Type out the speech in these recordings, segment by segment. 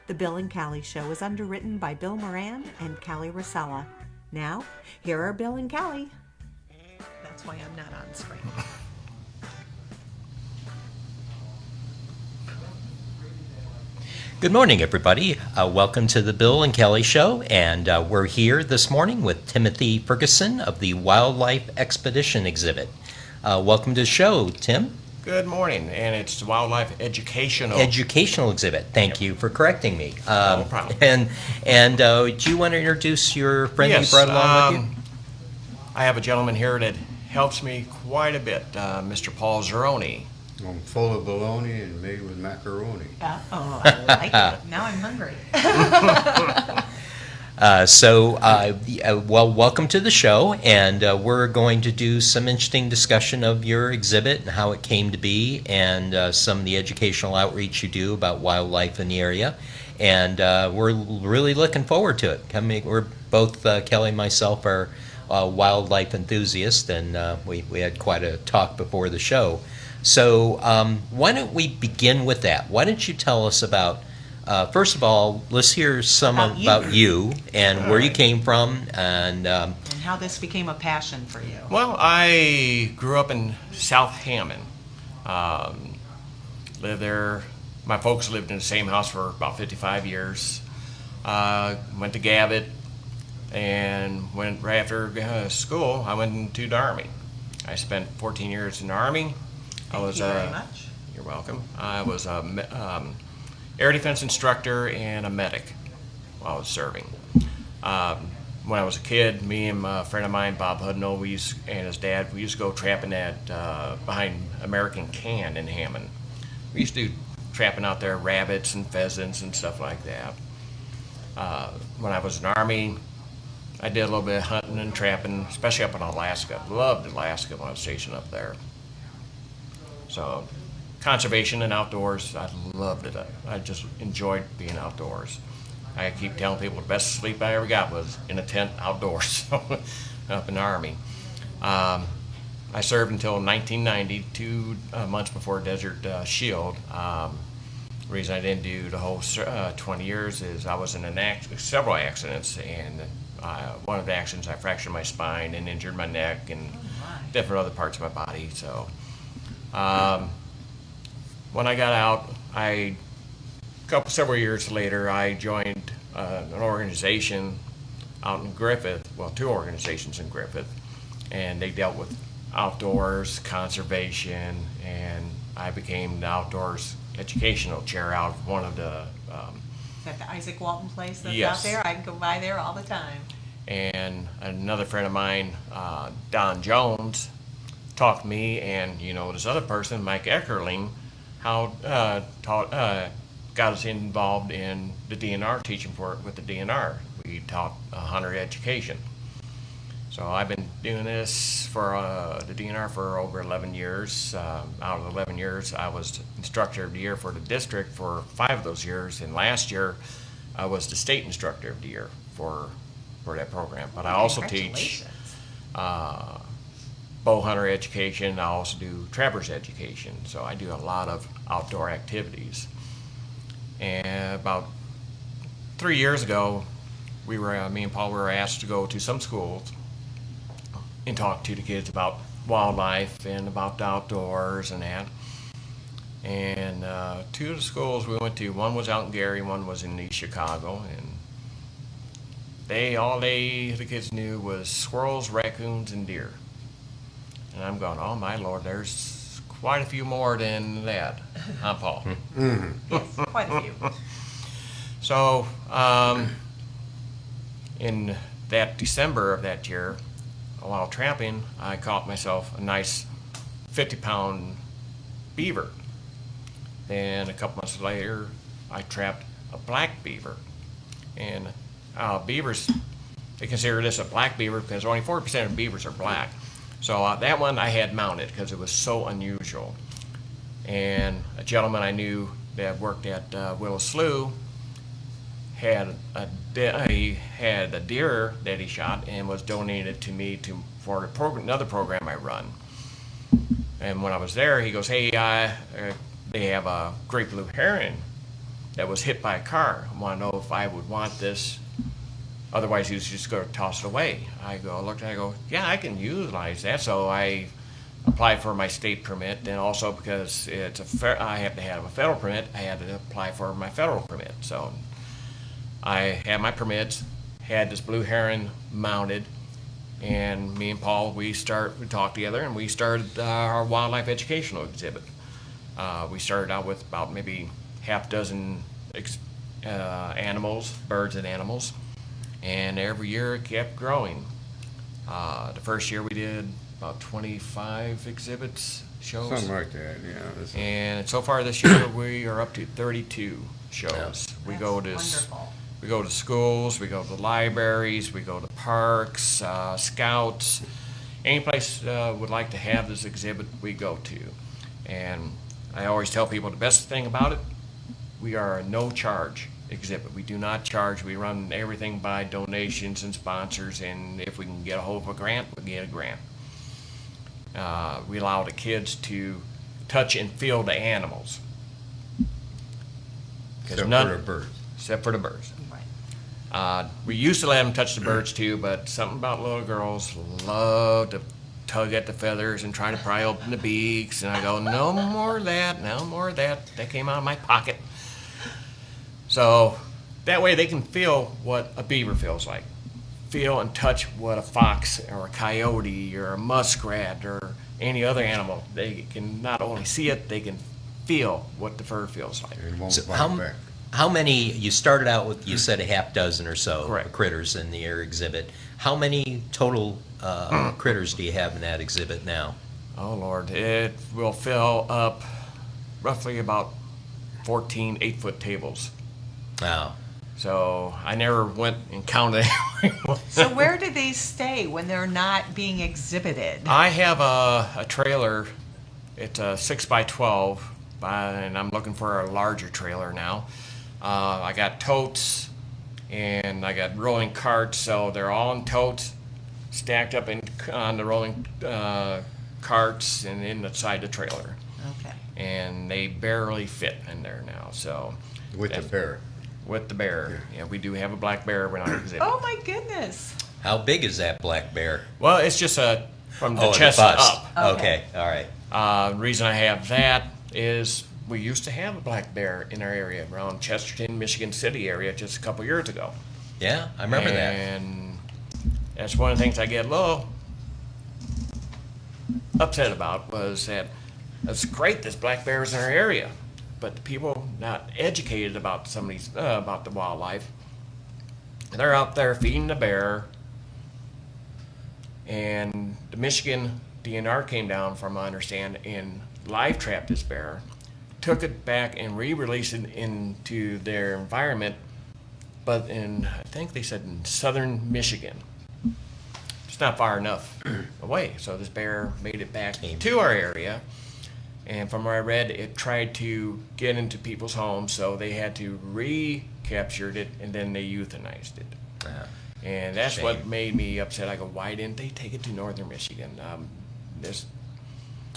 The Bill and Callie Show is underwritten by Bill Moran and Callie Rosella. Now, here are Bill and Callie. That's why I'm not on screen. Good morning, everybody. Welcome to the Bill and Kelly Show, and we're here this morning with Timothy Ferguson of the Wildlife Expedition Exhibit. Welcome to the show, Tim. Good morning, and it's the Wildlife Educational Exhibit. Thank you for correcting me. No problem. And do you want to introduce your friend Yes, you brought along with you? I have a gentleman here that helps me quite a bit, Mr. Paul Zeroni. I'm full of bologna and made with macaroni. Oh, I like it. Now I'm hungry. Well, welcome to the show, and we're going to do some interesting discussion of your exhibit and how it came to be, and some of the educational outreach you do about wildlife in the area, and we're really looking forward to it. We're both, Kelly and myself, are wildlife enthusiasts, and we had quite a talk before the show. So why don't we begin with that? Why don't you tell us about, first of all, let's hear some about you and where you came from and how this became a passion for you. Well, I grew up in South Hammond. Lived there. My folks lived in the same house for about 55 years. Went to Gavitt, and went right after school, I went into the Army. I spent 14 years in the Army. Thank you very much. You're welcome. I was a air defense instructor and a medic while I was serving. When I was a kid, me and a friend of mine, Bob Hudnall, and his dad, we used to go trapping at behind American Can in Hammond. We used to do trapping out there, rabbits and pheasants and stuff like that. When I was in the Army, I did a little bit of hunting and trapping, especially up in Alaska. Loved Alaska when I was stationed up there. So, conservation and outdoors, I loved it. I just enjoyed being outdoors. I keep telling people the best sleep I ever got was in a tent outdoors up in the Army. I served until 1990, 2 months before Desert Shield. The reason I didn't do the whole 20 years is I was in several accidents, and one of the accidents I fractured my spine and injured my neck and different other parts of my body. So. When I got out, several years later, I joined an organization out in Griffith, well, two organizations in Griffith, and they dealt with outdoors, conservation, and I became the outdoors educational chair out of one of the... Is that the Isaac Walton place that's yes. out there? I can go by there all the time. And another friend of mine, Don Jones, talked to me and this other person, Mike Eckerling, got us involved in the DNR, teaching with the DNR. We taught hunter education. So I've been doing this for the DNR for over 11 years. Out of 11 years, I was instructor of the year for the district for 5 of those years, and last year I was the state instructor of the year for that program. But I also teach bow hunter education. I also do trappers education, so I do a lot of outdoor activities. And about 3 years ago, me and Paul were asked to go to some schools and talk to the kids about wildlife and about the outdoors and that. And 2 of the schools we went to, one was out in Gary, one was in East Chicago, and the kids knew was squirrels, raccoons, and deer. And I'm going, oh my Lord, there's quite a few more than that, huh, Paul? Yes, quite a few. So, in that December of that year, while trapping, I caught myself a nice 50-pound beaver. Then a couple months later, I trapped a black beaver. And beavers, they consider this a black beaver because only 40% of beavers are black. So that one I had mounted because it was so unusual. And a gentleman I knew that worked at Willow Slough had a deer that he shot and was donated to me for another program I run. And when I was there, he goes, hey, they have a great blue heron that was hit by a car. I want to know if I would want this. Otherwise, he was just going to toss it away. I go, yeah, I can utilize that. So I apply for my state permit. And also because I have to have a federal permit, I had to apply for my federal permit. So I had my permits, had this blue heron mounted, and me and Paul, we talked together, and we started our wildlife educational exhibit. We started out with about maybe half dozen animals, birds and animals, and every year it kept growing. The first year we did about 25 exhibits, shows. Something like that, yeah. And so far this year we are up to 32 shows. Yeah. We go to Wonderful. we go to schools, we go to libraries, we go to parks, scouts. Any place would like to have this exhibit, we go to. And I always tell people the best thing about it, we are a no-charge exhibit. We do not charge. We run everything by donations and sponsors, and if we can get a hold of a grant, we get a grant. We allow the kids to touch and feel the animals. Except for the birds. Except for the birds. Right. We used to let them touch the birds too, but something about little girls love to tug at the feathers and try to pry open the beaks, and I go, no more of that, no more of that. That came out of my pocket. So that way they can feel what a beaver feels like. Feel and touch what a fox or a coyote or a muskrat or any other animal. They can not only see it, they can feel what the fur feels like. It won't So bite back. how many, you started out with, you said a half dozen or so Correct. critters in the air exhibit. How many total critters do you have in that exhibit now? Oh Lord, it will fill up roughly about 14 8-foot tables. Wow. So I never went and counted. So where do they stay when they're not being exhibited? I have a trailer. It's a 6x12, and I'm looking for a larger trailer now. I got totes, and I got rolling carts, so they're all in totes, stacked up on the rolling carts and inside the trailer. Okay. And they barely fit in there now. So With the bear. with the bear, yeah, we do have a black bear when I exhibit. Oh my goodness. How big is that black bear? Well, it's just from the Oh, chest bust. up. Okay, all right. The reason I have that is we used to have a black bear in our area around Chesterton, Michigan City area just a couple years ago. Yeah, I remember that. And that's one of the things I get a little upset about was that it's great this black bear is in our area, but the people not educated about some of these about the wildlife. They're out there feeding the bear, and the Michigan DNR came down, from I understand, and live trapped this bear, took it back and re-released it into their environment, but I think they said in southern Michigan. It's not far enough away, so this bear made it back to our area, and from what I read, it tried to get into people's homes, so they had to recapture it, and then they euthanized it. Yeah. And that's Shame. what made me upset. I go, why didn't they take it to northern Michigan? This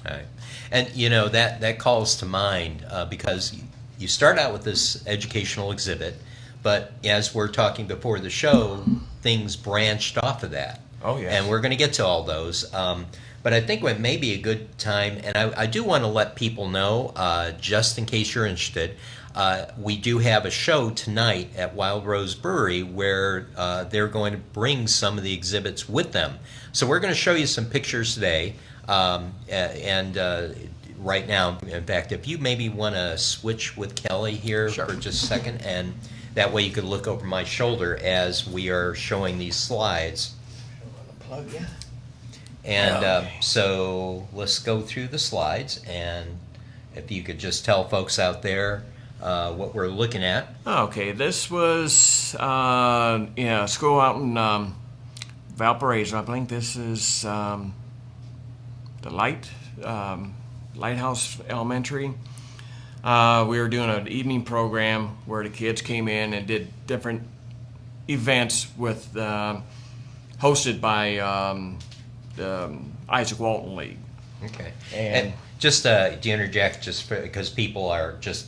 Right. And you know that calls to mind because you start out with this educational exhibit, but as we're talking before the show, things branched off of that. Oh, yeah. And we're going to get to all those. But I think what may be a good time, and I do want to let people know, just in case you're interested, we do have a show tonight at Wild Rose Brewery where they're going to bring some of the exhibits with them. So we're going to show you some pictures today. Right now, in fact, if you maybe want to switch with Kelly here Sure. for just a second, and that way you could look over my shoulder as we are showing these slides. plug, yeah. And Okay. so let's go through the slides, and if you could just tell folks out there what we're looking at. Okay, this was school out in Valparaiso. I think this is the Lighthouse Elementary. We were doing an evening program where the kids came in and did different events with hosted by the Isaac Walton League. Okay. And- And just to interject, just because people are just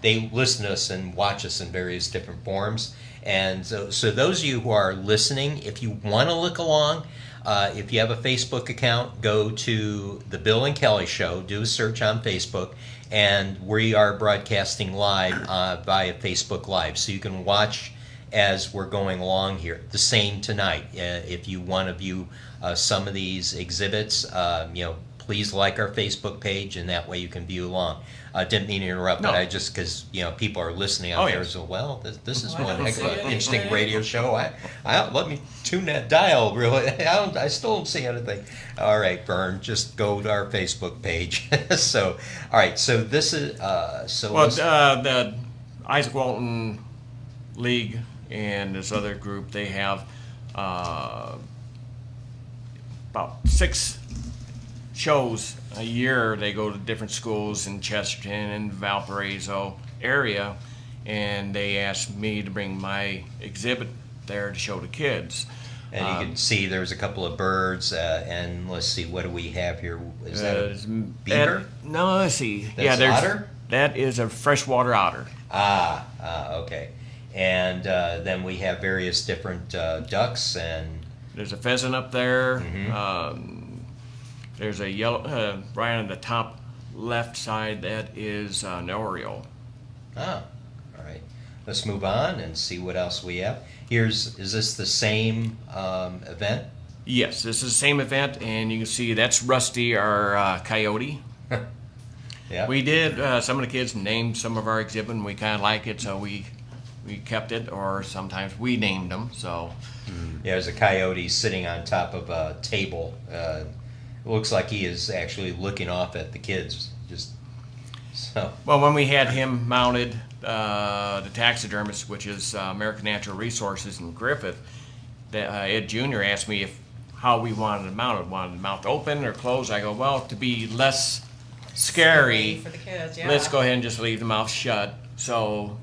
they listen to us and watch us in various different forms. And so those of you who are listening, if you want to look along, if you have a Facebook account, go to the Bill and Kelly Show, do a search on Facebook, and we are broadcasting live via Facebook Live. So you can watch as we're going along here. The same tonight. If you want to view some of these exhibits, please like our Facebook page, and that way you can view along. Didn't mean to interrupt, No. but I just, because people are listening out there, yes. so well, this is Well, I one don't heck of see an anything. interesting radio show. I let me tune that dial. Really, I still don't see anything. All right, Vern, just go to our Facebook page. So, all right, so this is Well, the Isaac Walton League and this other group, they have about 6 shows a year. They go to different schools in Chesterton and Valparaiso area, and they asked me to bring my exhibit there to show the kids. and you can see there's a couple of birds, and let's see, what do we have here? Is that a beaver? No, let's see. That's otter? That is a freshwater otter. Okay. And then we have various different ducks and. There's a pheasant up there. Mm-hmm. There's a yellow, right on the top left side, that is an oriole. All right. Let's move on and see what else we have. Is this the same event? Yes, this is the same event, and you can see that's Rusty, our coyote. Yeah. We did, some of the kids named some of our exhibit, and we kind of like it, so we kept it, or sometimes we named them, so. Yeah, there's a coyote sitting on top of a table. It looks like he is actually looking off at the kids. Just so. Well, when we had him mounted, the taxidermist, which is American Natural Resources in Griffith, Ed Jr. asked me how we wanted it mounted. Wanted the mouth open or closed? I go, well, to be less scary, For the kids, yeah. let's go ahead and just leave the mouth shut, so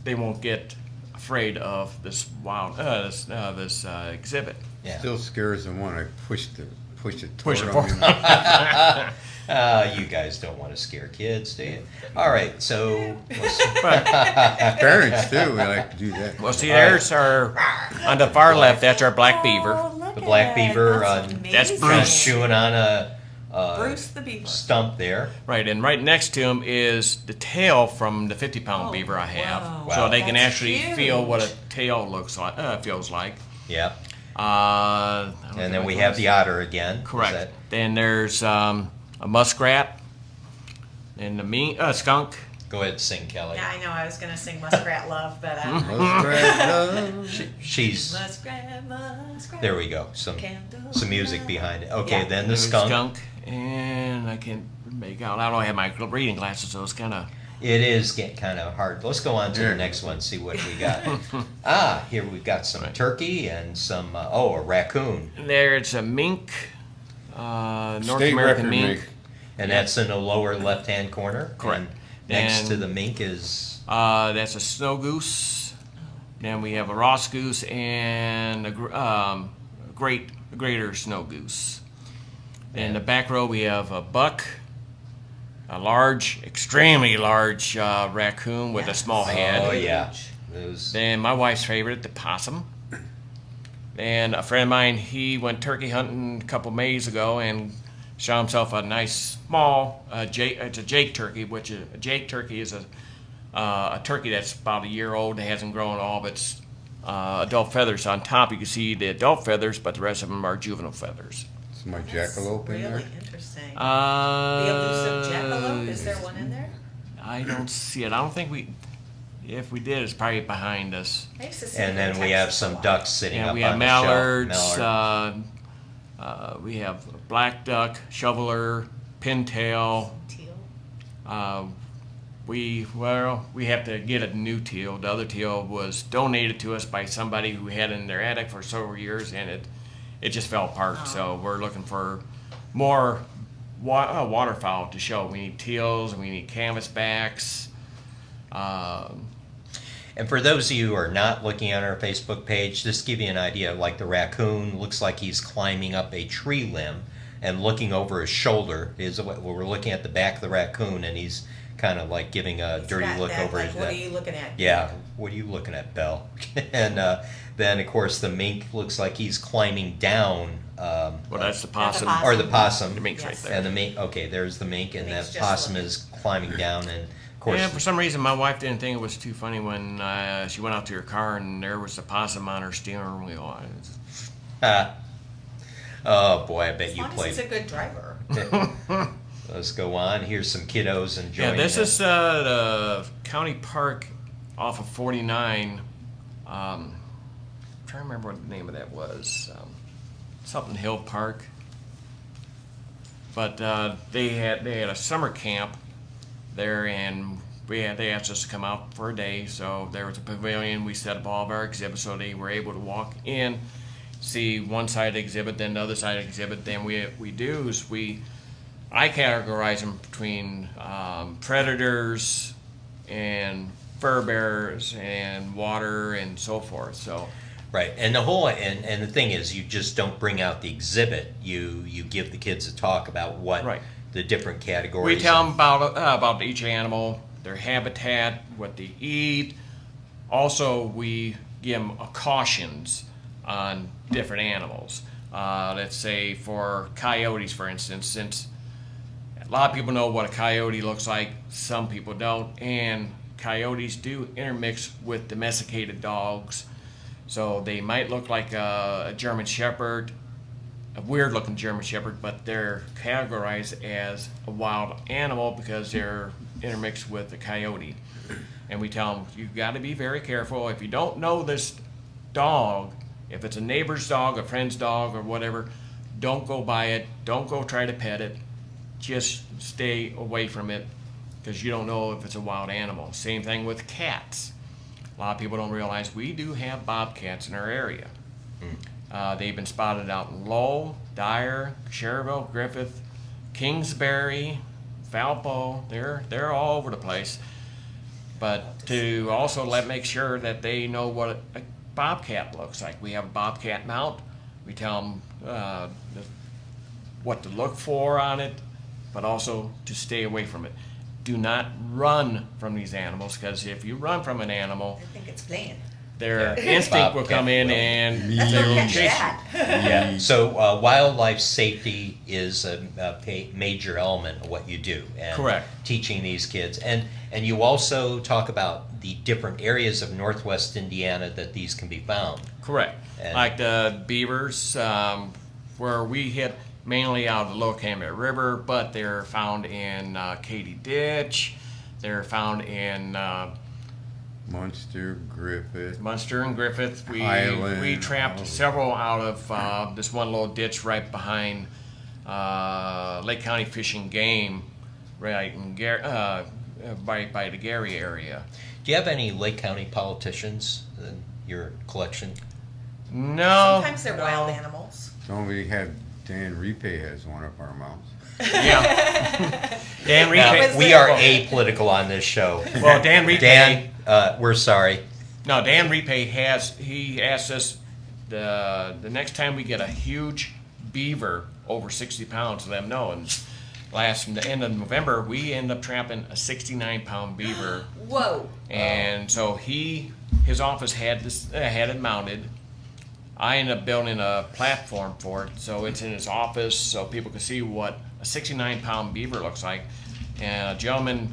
they won't get afraid of this this exhibit. Yeah. Still scares them when I push it Push it toward forward. them. You guys don't want to scare kids, do you? All right, so Parents too, we like to do that. Well, see, there's our on the far left. That's our black beaver. Oh, look the black at beaver, That's that's amazing. kind of Bruce. chewing on a Bruce the beaver. stump there. Right, and right next to him is the tail from the 50-pound Oh, beaver I have, wow. so they can That's actually huge. feel what a tail looks like, feels like. Yeah. I don't And know then we what have else. the otter again. Is Correct. that- Then there's a muskrat and the skunk. Go ahead, sing, Kelly. Yeah, I know. I was gonna sing Muskrat Love, but Muskrat love. She's Muskrat. there. We go. Some music behind it. Okay, Yeah. then the There's skunk. and I can't make out. I don't have my reading glasses, so it's kind of. It is getting kind of hard. Let's go on to the Yeah. next one. See what we got. Here we've got some turkey and some. A raccoon, There, it's a mink, North State American record mink. and that's in the lower left-hand corner. Correct. And next And- to the mink is. That's a snow goose. Then we have a Ross goose and a greater snow goose. In the back row we have a buck, a large, extremely large raccoon with a small head. Oh yeah, those. Then my wife's favorite, the possum. And a friend of mine, he went turkey hunting a couple Mays ago and shot himself a nice small it's a Jake turkey, which a Jake turkey is a turkey that's about a year old and hasn't grown all of its adult feathers. On top you can see the adult feathers, but the rest of them are juvenile feathers. Is my jackalope in there? Really interesting. The The elusive jackalope. Is there one in there? I don't see it. I don't think if we did, it's probably behind us. I used to see And it then in we have Texas a some lot. ducks sitting Yeah, up we on have the shelf. mallards. Mallard. We have black duck, shoveler, pintail. Teal. We have to get a new teal. The other teal was donated to us by somebody who had it in their attic for several years, and it just fell apart. So we're looking for more waterfowl to show. We need teals, we need canvasbacks. And for those of you who are not looking at our Facebook page, just to give you an idea, like the raccoon looks like he's climbing up a tree limb and looking over his shoulder. We're looking at the back of the raccoon, and he's kind of like giving a dirty Got look that, over like, his what are head. you looking at? Yeah, what are you looking at, Belle? And then, of course, the mink looks like he's climbing down. Well, that's the possum. possum. Or the possum. The mink's Yes. right there. And the mink, okay, there's the mink, and mink's that just possum looking. is climbing down, and of course, Yeah, for some reason, my wife didn't think it was too funny when she went out to her car and there was a possum on her steering wheel. oh boy, I bet As you long as played. he's a good driver. Let's go on. Here's some kiddos enjoying. Yeah, this it. is the county park off of 49. I'm trying to remember what the name of that was. Something Hill Park. But they had a summer camp there, and they asked us to come out for a day. So there was a pavilion. We set up all of our exhibits so they were able to walk in, see one side of the exhibit, then the other side of the exhibit. Then I categorize them between predators and fur bearers and water and so forth. So Right, and the whole and the thing is, you just don't bring out the exhibit. You give the kids a talk about what Right. the different categories. we tell them about each animal, their habitat, what they eat. Also, we give them cautions on different animals. Let's say for coyotes, for instance, since a lot of people know what a coyote looks like, some people don't, and coyotes do intermix with domesticated dogs. So they might look like a German Shepherd, a weird-looking German Shepherd, but they're categorized as a wild animal because they're intermixed with a coyote. And we tell them, you've got to be very careful. If you don't know this dog, if it's a neighbor's dog, a friend's dog, or whatever, don't go by it. Don't go try to pet it. Just stay away from it because you don't know if it's a wild animal. Same thing with cats. A lot of people don't realize we do have bobcats in our area. They've been spotted out in Lowell, Dyer, Cherville, Griffith, Kingsbury, Valpo. They're all over the place. But to also make sure that they know what a bobcat looks like. We have a bobcat mount. We tell them what to look for on it, but also to stay away from it. Do not run from these animals, because if you run from an animal, I think it's playing. their Yeah. instinct will Bobcat come in will. and That's they no will catch chase you. that. Yeah. So wildlife safety is a major element of what you do. And Correct. Teaching these kids, and you also talk about the different areas of Northwest Indiana that these can be found. Correct. And- Like the beavers, where we hit mainly out of the Lower Calumet River, but they're found in Katy Ditch. They're found in Munster, Griffith. Munster and Griffith. We Highland, trapped all several out of this one little ditch right behind Lake County Fish and Game, right in by the Gary area. Do you have any Lake County politicians in your collection? No. Sometimes they're wild animals. Somebody had Dan Repay has one of our mounts. Yeah. Dan Now, Repay. we are apolitical on this show. Well, Dan Repay. Dan, we're sorry. No, Dan Repay he asked us the next time we get a huge beaver over 60 pounds, let him know. And from the end of November, we end up trapping a 69-pound beaver. Whoa. And so his office had it mounted. I ended up building a platform for it, so it's in his office so people can see what a 69-pound beaver looks like. And a gentleman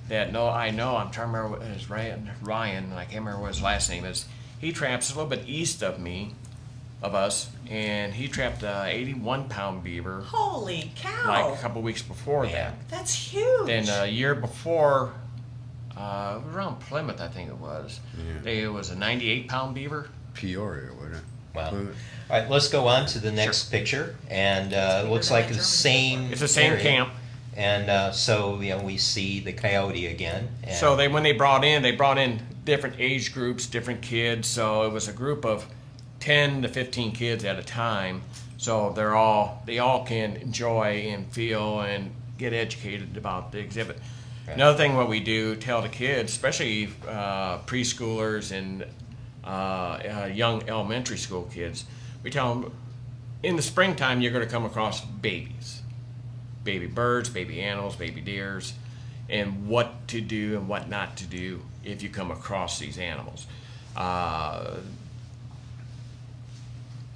that I know, I'm trying to remember what his Ryan, and I can't remember what his last name is. He traps a little bit east of us, and he trapped a 81-pound beaver Holy cow. like a couple weeks before that. That's huge. Then a year before, around Plymouth, I think it was. Yeah. It was a 98-pound beaver. Peoria, wasn't it? Wow. Plymouth. All right, let's go on to the next picture. And it looks like the same. It's the same area. camp. And so we see the coyote again. And So when they brought in different age groups, different kids. So it was a group of 10 to 15 kids at a time. So they all can enjoy and feel and get educated about the exhibit. Right. Another thing what we do, tell the kids, especially preschoolers and young elementary school kids, we tell them in the springtime you're going to come across babies. Baby birds, baby animals, baby deers. and what to do and what not to do if you come across these animals.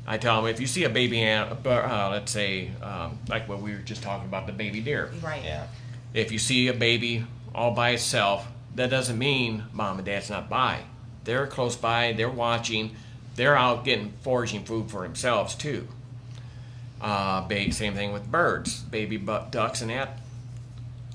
I tell them, if you see a baby let's say, like what we were just talking about, the baby deer. Right. Yeah. If you see a baby all by itself, that doesn't mean mom and dad's not by. They're close by, they're watching, they're out getting foraging food for themselves too. Same thing with birds, baby ducks and that.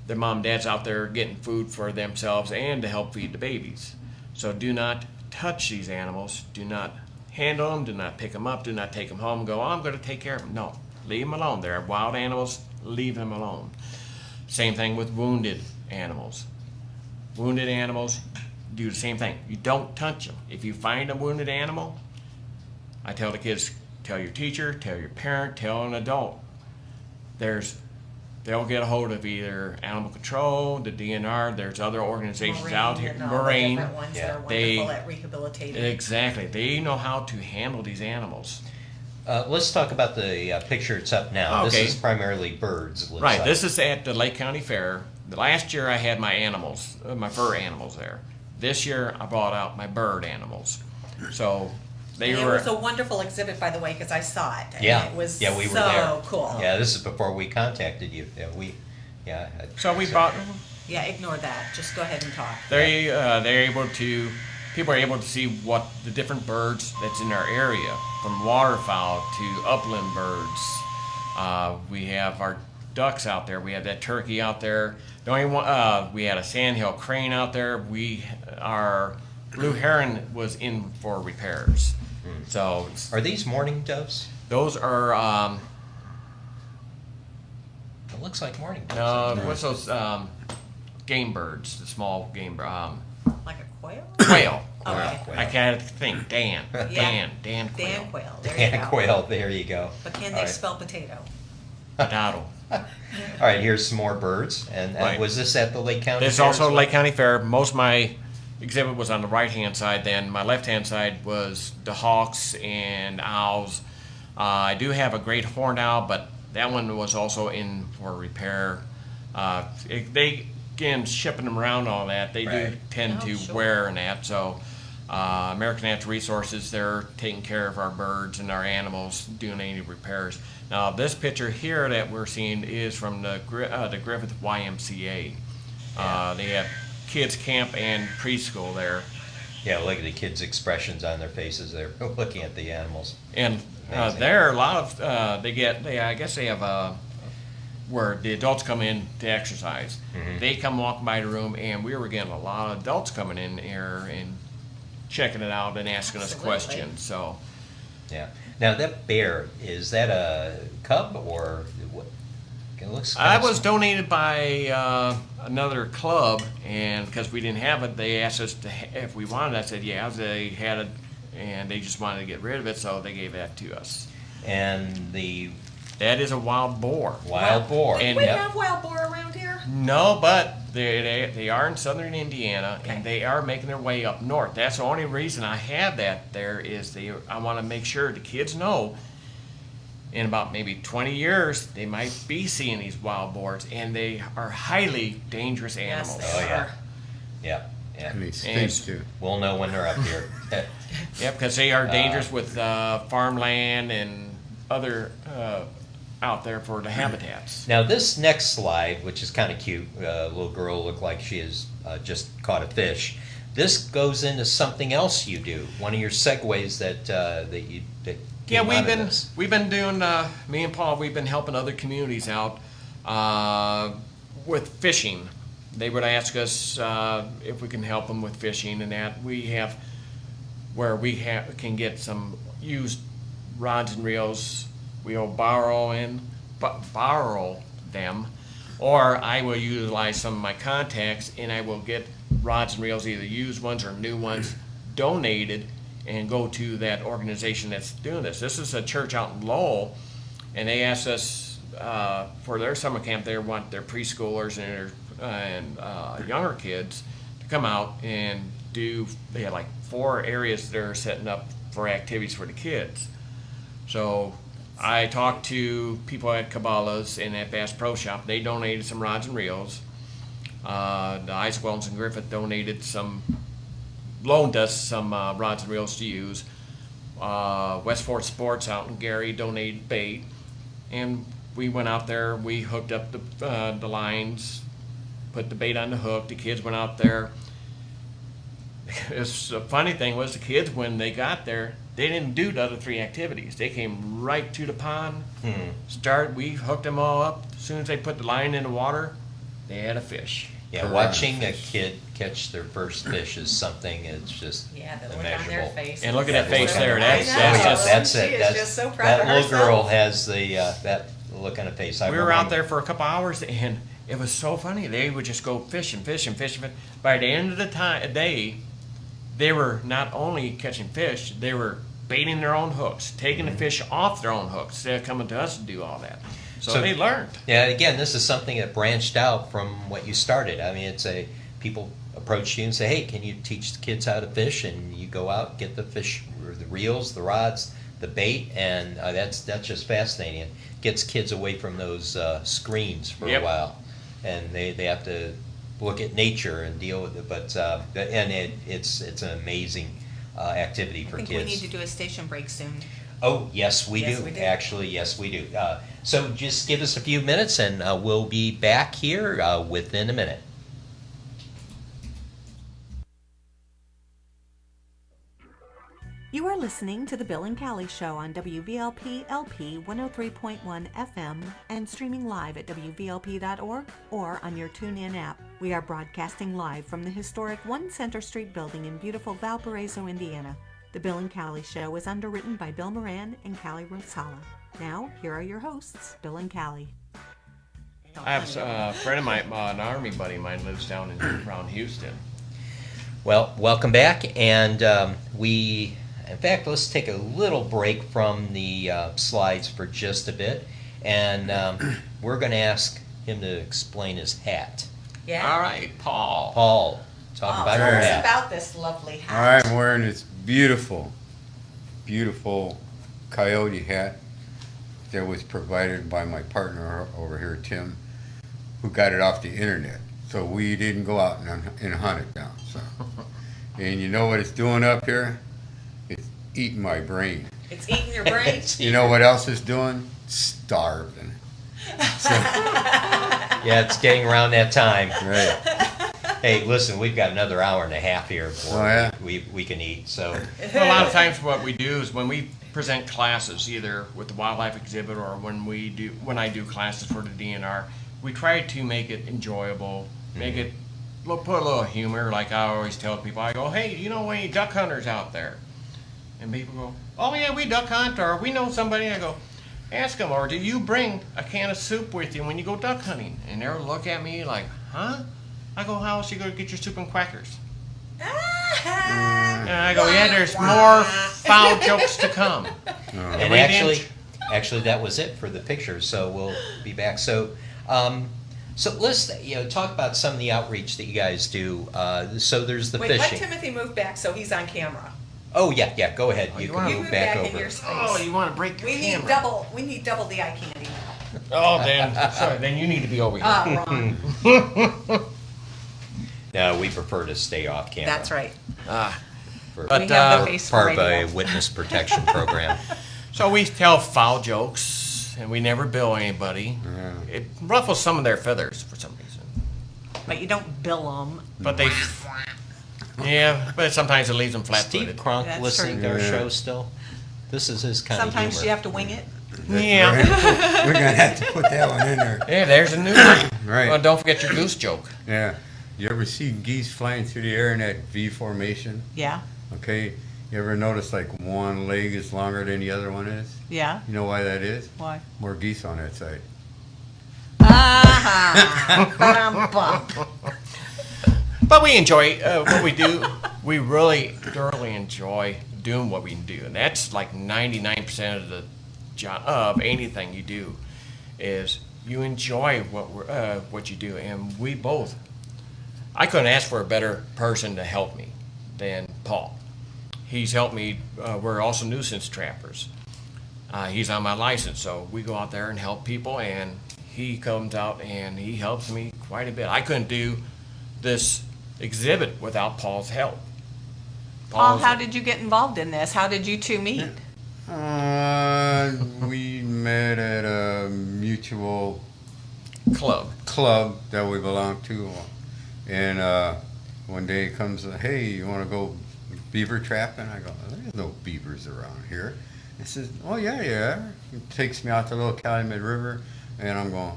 Their mom and dad's out there getting food for themselves and to help feed the babies. So do not touch these animals. Do not handle them. Do not pick them up. Do not take them home and go, oh, I'm going to take care of them. No, leave them alone. They're wild animals. Leave them alone. Same thing with wounded animals. Wounded animals do the same thing. You don't touch them. If you find a wounded animal, I tell the kids, tell your teacher, tell your parent, tell an adult. They'll get a hold of either animal control, the DNR. There's other organizations out here. And all the different ones that are They- wonderful at rehabilitating. Exactly. They know how to handle these animals. Let's talk about the picture it's up now. Okay. This is primarily birds. it looks Right. like. This is at the Lake County Fair. The last year I had my animals, my fur animals there. This year I brought out my bird animals. So they And it were. was a wonderful exhibit, by the way, because I saw it. And Yeah. It was Yeah, we were so there. cool. Yeah, this is before we contacted you. Yeah. So we brought. Yeah, ignore that. Just go ahead and talk. They're able to. People are able to see what the different birds that's in our area, from waterfowl to upland birds. We have our ducks out there. We have that turkey out there. The only one, we had a sandhill crane out there. Our blue heron was in for repairs. So Are these mourning doves? those are It looks like mourning doves. what's those game birds? The small game Like a quail? quail. Okay. Quail. I can't think. Dan quail. Dan quail. There you And go. quail, there you go. But can All they right. spell potato? Potato. All right, here's some more birds. And Right. was this at the Lake County There's Fair also as well? Lake County Fair. Most of my exhibit was on the right-hand side. Then my left-hand side was the hawks and owls. I do have a great horned owl, but that one was also in for repair. They again shipping them around and all that. They do Right. tend Oh, to sure. wear and that. So American Natural Resources, they're taking care of our birds and our animals, doing any repairs. Now this picture here that we're seeing is from the Griffith YMCA. They have kids camp and preschool there, Yeah, look at the kids' expressions on their faces. They're looking at the animals. and Amazing. there are a lot of I guess they have where the adults come in to exercise. Mm-hmm. They come walking by the room, and we were getting a lot of adults coming in here and checking it out and asking Absolutely. us questions. So Yeah. Now that bear, is that a cub or what? It looks. I kinda was donated by another club, and because we didn't have it, they asked us if we wanted it. I said, yeah, they had it, and they just wanted to get rid of it, so they gave that to us. And the That is a wild boar. wild boar. Do And- we Yep. have wild boar around here? No, but they are in southern Indiana, Okay. and they are making their way up north. That's the only reason I have that there is I want to make sure the kids know in about maybe 20 years they might be seeing these wild boars, and they are highly dangerous animals. Yes, Oh, they yeah. are. Yeah. Yeah. And they stink And- too. We'll know when they're up here. Yeah, because they are dangerous with farmland and other out there for the habitats. Now this next slide, which is kind of cute, little girl looked like she has just caught a fish. This goes into something else you do. One of your segues that Yeah, came out of this. we've been doing me and Paul. We've been helping other communities out with fishing. They would ask us if we can help them with fishing, and that we have where we can get some used rods and reels. We'll borrow them, or I will utilize some of my contacts, and I will get rods and reels, either used ones or new ones, donated, and go to that organization that's doing this. This is a church out in Lowell, and they asked us for their summer camp. They want their preschoolers and younger kids to come out and do. They had like 4 areas they're setting up for activities for the kids. So I talked to people at Cabela's and at Bass Pro Shop. They donated some rods and reels. The Ice Wells and Griffith loaned us some rods and reels to use. Westport Sports out in Gary donated bait, and we went out there. We hooked up the lines, put the bait on the hook. The kids went out there. The funny thing was the kids, when they got there, they didn't do the other 3 activities. They came right to the pond. We hooked them all up. As soon as they put the line in the water, they had a fish. Yeah, watching a kid catch their first fish is something. It's just Yeah, the look on immeasurable. their face. And look at that face there. I That's know. just. That's it. She is That's, just so proud that of little herself. girl has the that look on her face. We were out there for a couple hours, and it was so funny. They would just go fishing. By the end of the day, they were not only catching fish, they were baiting their own hooks, taking the fish off their own hooks. They're coming to us to do all that. So they learned. Yeah, again, this is something that branched out from what you started. I mean, people approach you and say, "Hey, can you teach the kids how to fish?" And you go out, get the fish, or the reels, the rods, the bait, and that's just fascinating. It gets kids away from those screens for a while, and they have to look at nature and deal with it. But it's an amazing activity for I think kids. we need to do a station break soon. Oh, yes, we Yes, do. we do. Actually, yes, we do. So just give us a few minutes, and we'll be back here within a minute. You are listening to the Bill and Callie Show on WVLP LP 103.1 FM and streaming live at WVLP.org or on your TuneIn app. We are broadcasting live from the historic 1 Center Street building in beautiful Valparaiso, Indiana. The Bill and Callie Show is underwritten by Bill Moran and Callie Rosala. Now, here are your hosts, Bill and Callie. I have a friend of mine, an Army buddy of mine, lives down around Houston. Well, welcome back, and in fact, let's take a little break from the slides for just a bit, and we're going to ask him to explain his hat. Yeah. All right, Paul. Paul, talk about your tell us hat. about this lovely All hat. right, I'm wearing this beautiful, beautiful coyote hat that was provided by my partner over here, Tim, who got it off the internet. So we didn't go out and hunt it down. So, and you know what it's doing up here? It's eating my brain. It's eating your brain. You know what else it's doing? Starving. So, Yeah, it's getting around that time. right. Hey, listen, we've got another hour and a half here before Oh, yeah? we can eat. So, Well, a lot of times what we do is when we present classes, either with the wildlife exhibit or when I do classes for the DNR, we try to make it enjoyable, make it put a little humor. Like I always tell people, I go, "Hey, you know any duck hunters out there?" And people go, "Oh yeah, we duck hunt, or we know somebody." I go, "Ask them, or do you bring a can of soup with you when you go duck hunting?" And they'll look at me like, "Huh?" I go, "How else you going to get your soup and crackers?" And I go, "Yeah, there's more foul jokes to come." and we didn't- actually, that was it for the picture. So we'll be back. So, let's talk about some of the outreach that you guys do. So there's the Wait, let fishing. Timothy move back so he's on camera. Oh yeah. Go ahead. Oh, you you can wanna move move back back in over. your space. Oh, you want to break your We need camera? double. We need double the eye candy now. Oh, then you need to be over here. Wrong. No, we prefer to stay off camera. That's right. For, But, We have the uh, face part of for a radio. witness protection program. So we tell foul jokes, and we never bill anybody. Yeah. It ruffles some of their feathers for some reason. But you don't bill them. But they, yeah, but sometimes it leaves them Steve flat-footed. Cronk That's listening true. to our Yeah. show still. This is his kind Sometimes of you humor. have to wing it. Yeah. We're gonna have to put that one in there. Yeah, there's a new one. Right. Well, don't forget your goose joke. Yeah. You ever see geese flying through the air in that V formation? Yeah. Okay. You ever notice like one leg is longer than the other one is? Yeah. You know why that is? Why? More geese on that side. But we enjoy what we do. We really thoroughly enjoy doing what we do, and that's like 99% of the job of anything you do is you enjoy what you do. And we both, I couldn't ask for a better person to help me than Paul. He's helped me. We're also nuisance trappers. He's on my license, so we go out there and help people, and he comes out and he helps me quite a bit. I couldn't do this exhibit without Paul's help. Paul, Paul's- how did you get involved in this? How did you two meet? We met at a mutual club. club that we belong to, and one day he comes, hey, you want to go beaver trapping? I go, there's no beavers around here. He says, oh yeah. He takes me out to Little Calumet River, and I'm going,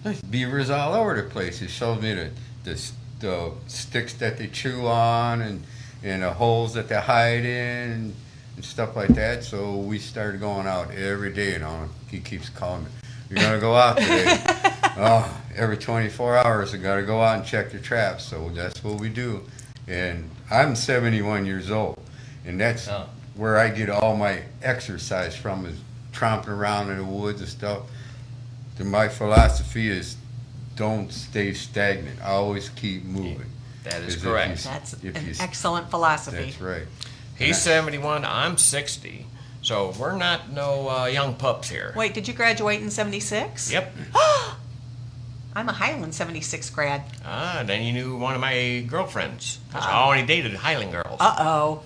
there's beavers all over the place. He shows me the sticks that they chew on, and the holes that they hide in, and stuff like that. So we started going out every day, he keeps calling me, you're gonna go out today. Oh, every 24 hours I gotta go out and check the traps. So that's what we do. And I'm 71 years old, and that's where I get all my exercise from, is tromping around in the woods and stuff. And my philosophy is don't stay stagnant. Always keep moving. That is 'Cause correct. That's if an you- excellent philosophy. That's right. He's 71, I'm 60. So we're not no young pups here. Wait, did you graduate in 76? Yep. I'm a Highland 76 grad. Then you knew one of my girlfriends. 'Cause I only dated Highland girls. Uh-oh.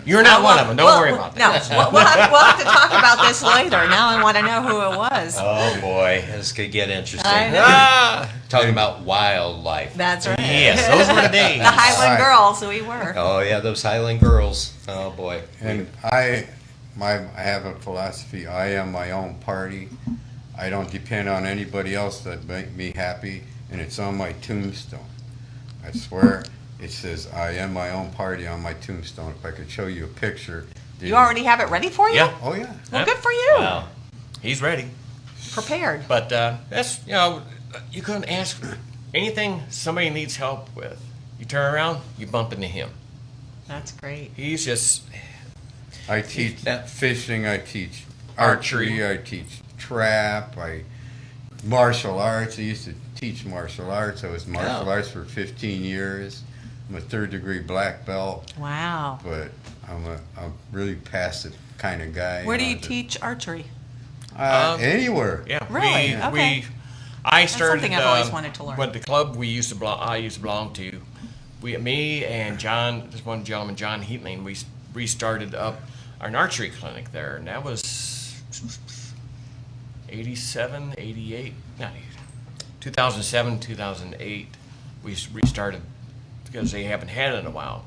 You're not one of them. Don't worry about that. No, we'll have to talk about this later. Now I want to know who it was. Oh boy, this could get interesting. I know. Ah, Talking about wildlife. That's right. yes, those were the days. The Highland Right. girls, we were. Oh yeah, those Highland girls. Oh boy. And I have a philosophy. I am my own party. I don't depend on anybody else that make me happy, and it's on my tombstone. I swear, it says I am my own party on my tombstone. If I could show you a picture. You already have it ready for you? Yeah. Oh yeah. Well, good for you. Wow. He's ready. Prepared. But that's, you couldn't ask for anything somebody needs help with. You turn around, you bump into him. That's great. He's just, I teach That- fishing. I teach Archery. archery. I teach trap. Martial arts. I used to teach martial arts. I was martial arts for 15 years. I'm a 3rd-degree black belt, Wow. but I'm a really passive kind of guy. Where do you know, that- teach archery? Anywhere. yeah. Really? Okay. I started something I've always wanted to learn. With the club I used to belong to. Me and John, this one gentleman, John Heatling, we restarted up an archery clinic there, and that was 87, 88, not 88, 2007, 2008. We restarted because they haven't had it in a while.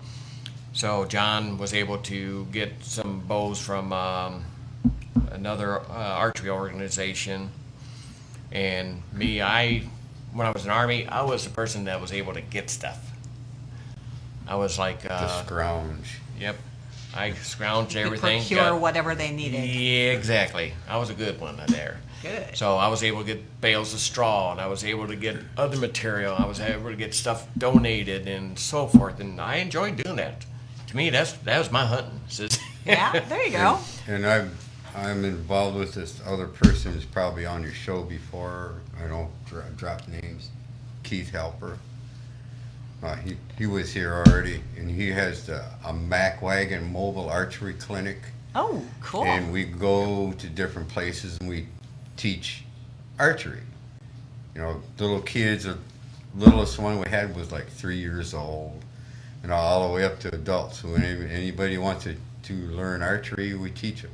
So John was able to get some bows from another archery organization, and me, when I was in the Army, I was the person that was able to get stuff. I was like, The scrounge. yep, I scrounged You everything. procure got- whatever they needed. Yeah, exactly. I was a good one there. Good. So I was able to get bales of straw, and I was able to get other material. I was able to get stuff donated and so forth, and I enjoyed doing that. To me, that was my hunting. Yeah, there you go. And I'm involved with this other person who's probably on your show before. I don't drop names. Keith Helper. He was here already, and he has a Mack Wagon mobile archery clinic. Oh, cool. And we go to different places and we teach archery. You know, little kids, the littlest one we had was like 3 years old, and all the way up to adults. So anybody wants to learn archery, we teach them.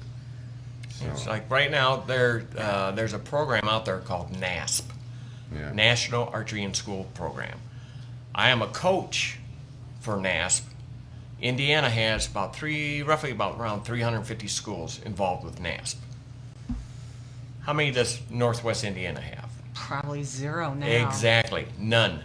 So, It's like right now there's a program out there called NASP, yeah. National Archery in School Program. I am a coach for NASP. Indiana has roughly around 350 schools involved with NASP. How many does Northwest Indiana have? Probably 0 now. Exactly, none.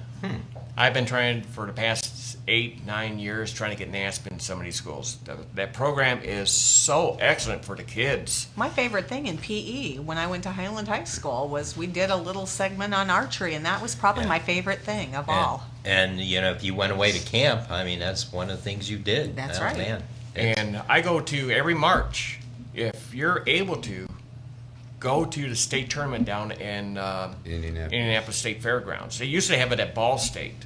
I've been trying for the past 8-9 years trying to get NASP in some of these schools. That program is so excellent for the kids. My favorite thing in PE when I went to Highland High School was we did a little segment on archery, and that was probably my favorite thing of all. And if you went away to camp, I mean, that's one of the things you did. That's Oh, right. Man. And I go to every March. If you're able to, go to the state tournament down in Indianapolis State Fairgrounds. They used to have it at Ball State,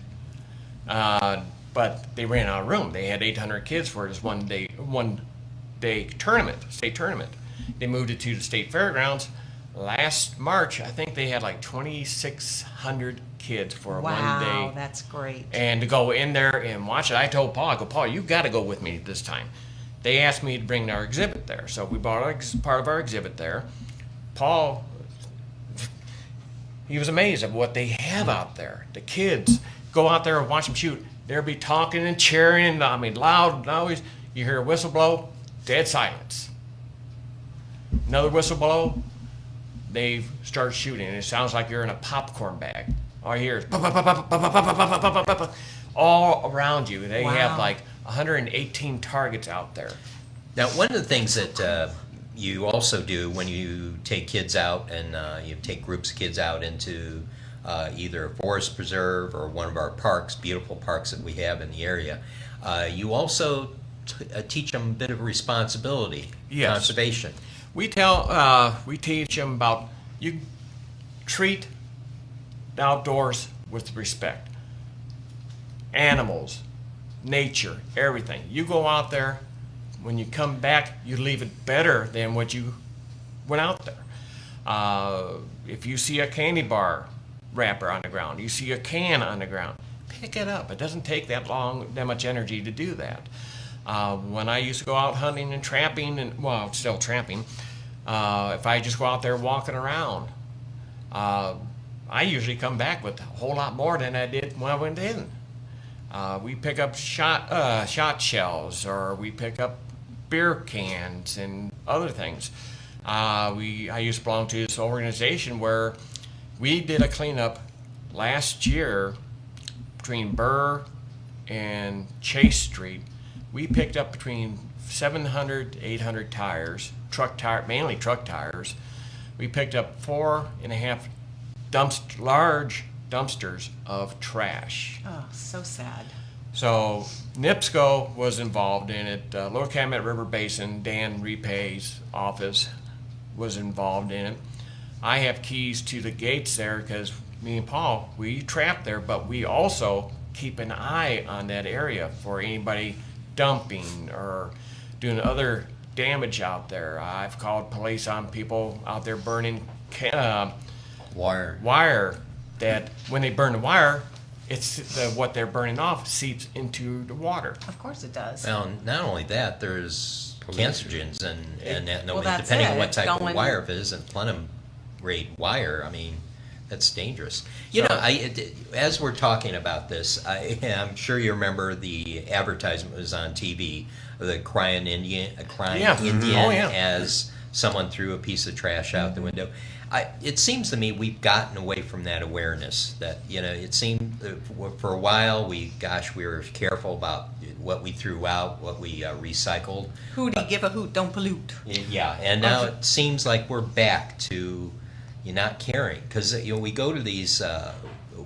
but they ran out of room. They had 800 kids for this one day tournament, state tournament. They moved it to the state fairgrounds. last March, I think they had like 2,600 kids for one Wow, day. that's great. And to go in there and watch it, I told Paul, I go, Paul, you got to go with me this time. They asked me to bring our exhibit there, so we brought part of our exhibit there. Paul, he was amazed at what they have out there. The kids go out there and watch them shoot. They'll be talking and cheering, and I mean, loud, always. You hear a whistle blow, dead silence. Another whistle blow, they start shooting, and it sounds like you're in a popcorn bag. All you hear is all around you. They have like 118 targets out there. Now, one of the things that you also do when you take kids out and you take groups of kids out into either a forest preserve or one of our parks, beautiful parks that we have in the area, you also teach them a bit of responsibility, Yes. conservation. We teach them about you treat the outdoors with respect. Animals, nature, everything. You go out there, when you come back, you leave it better than what you went out there. If you see a candy bar wrapper on the ground, you see a can on the ground, pick it up. It doesn't take that much energy to do that. When I used to go out hunting and trapping, and well, still trapping, if I just go out there walking around, I usually come back with a whole lot more than I did when I went in. We pick up shot shells, or we pick up beer cans and other things. I used to belong to this organization where we did a cleanup last year between Burr and Chase Street. We picked up between 700 to 800 tires, mainly truck tires. We picked up 4.5 large dumpsters of trash. Oh, so sad. So NIPSCO was involved in it. Lower Calumet River Basin, Dan Repay's office was involved in it. I have keys to the gates there because me and Paul, we trap there, but we also keep an eye on that area for anybody dumping or doing other damage out there. I've called police on people out there burning wire that when they burn the wire, it's what they're burning off seeps into the water. Of course it does. Well, not only that, there's cancerogens and that, Well, that's depending on it. what type of Going- wire it is, and plenum grade wire, I mean, that's dangerous. As we're talking about this, I'm sure you remember the advertisement was on TV, the crying Indian, Yeah. Indian Oh, yeah. as someone threw a piece of trash out the window. It seems to me we've gotten away from that awareness. That it seemed for a while we were careful about what we threw out, what we recycled. Hootie, give a hoot, don't pollute. Yeah, and now it seems like we're back to not caring, because we go to these.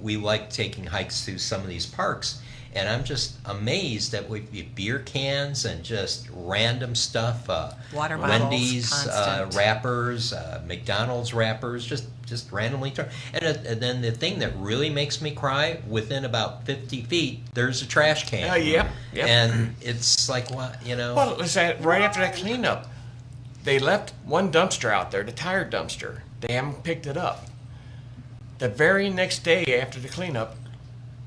We like taking hikes through some of these parks, and I'm just amazed that we beer cans and just random stuff. Water bottles, Wendy's constant. wrappers, McDonald's wrappers, just randomly thrown. And then the thing that really makes me cry, within about 50 feet, there's a trash can. Yep. And it's like, what, Well, it's right after that cleanup, they left one dumpster out there, the tire dumpster. They haven't picked it up. The very next day after the cleanup,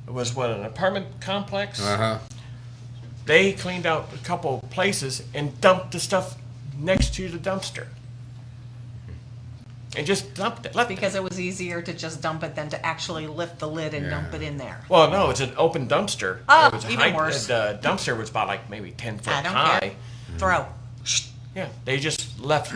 it was an apartment complex? Uh-huh. They cleaned out a couple places and dumped the stuff next to the dumpster. And just dumped it. Because it was easier to just dump it than to actually lift the lid and dump it in there. Well, no, it's an open dumpster. Oh, It was even worse. The dumpster was about like maybe 10 foot I don't high. care. Throw. Yeah, they just left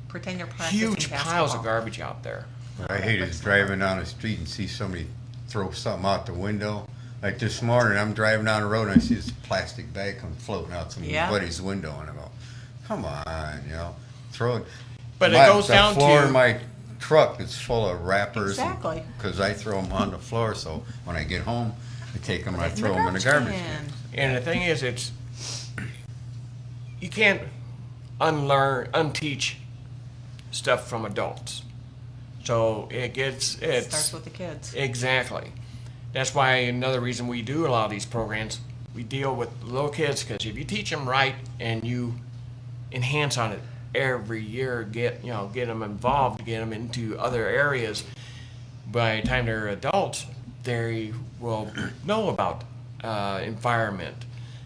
Pretend you're practicing huge piles of basketball. garbage out there. What I hate is driving down the street and see somebody throw something out the window. Like this morning, I'm driving down the road and I see this plastic bag come floating out Yeah. somebody's window, and I go, "Come on, throw it." But it goes the down floor to in my truck is full of wrappers. Exactly. Because I throw them on the floor, so when I get home, I take them, I Put it throw them in the garbage can. And the thing is, you can't unteach stuff from adults. So it Starts with the kids. exactly. That's why another reason we do a lot of these programs, we deal with little kids, because if you teach them right and you enhance on it every year, get them involved, get them into other areas. By the time they're adults, they will know about environment,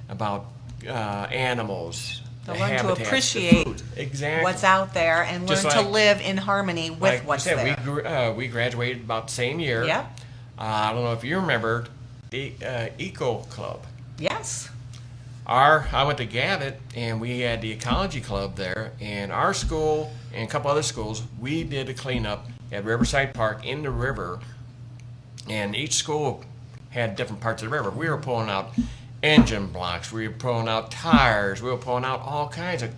about animals. To the learn to habitats, the appreciate food. Exactly. what's out there and Just learn to like- live in harmony with Like what's you there. said, we graduated about the same year. Yep. I don't know if you remember the Eco Club. Yes. I went to Gavitt, and we had the ecology club there, and our school and a couple other schools, we did a cleanup at Riverside Park in the river, and each school had different parts of the river. We were pulling out engine blocks, we were pulling out tires, we were pulling out all kinds of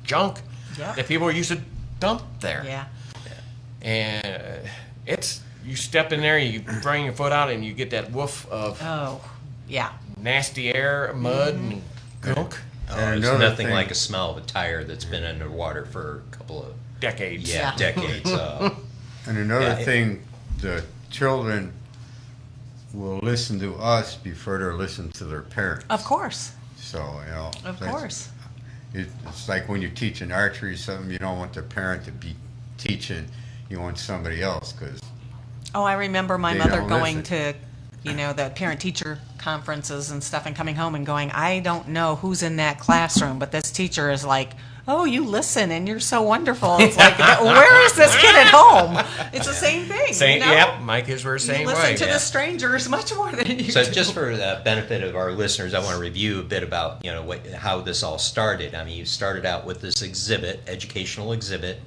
junk Yep. that people used to dump there. Yeah. And you step in there, you bring your foot out, and you get that woof of Oh, yeah. nasty air, mud, and gunk. Oh, And there's another nothing thing- like a smell of a tire that's been underwater for a couple of Decades. Yeah. decades. And another Yeah, thing, the children will listen to us before they listen to their parents. Of course. So, Of that's- course. It's like when you're teaching archery or something, you don't want the parent to be teaching, you want somebody else, because Oh, I remember my They mother don't going listen. to, the parent-teacher conferences and stuff and coming home and going, I don't know who's in that classroom, but this teacher is like, oh, you listen and you're so wonderful. It's like, where is this kid at home? It's the same thing. Yep, my kids were the You same listen way. to the strangers much more than you So do. just for the benefit of our listeners, I want to review a bit about how this all started. I mean, you started out with this exhibit, educational exhibit,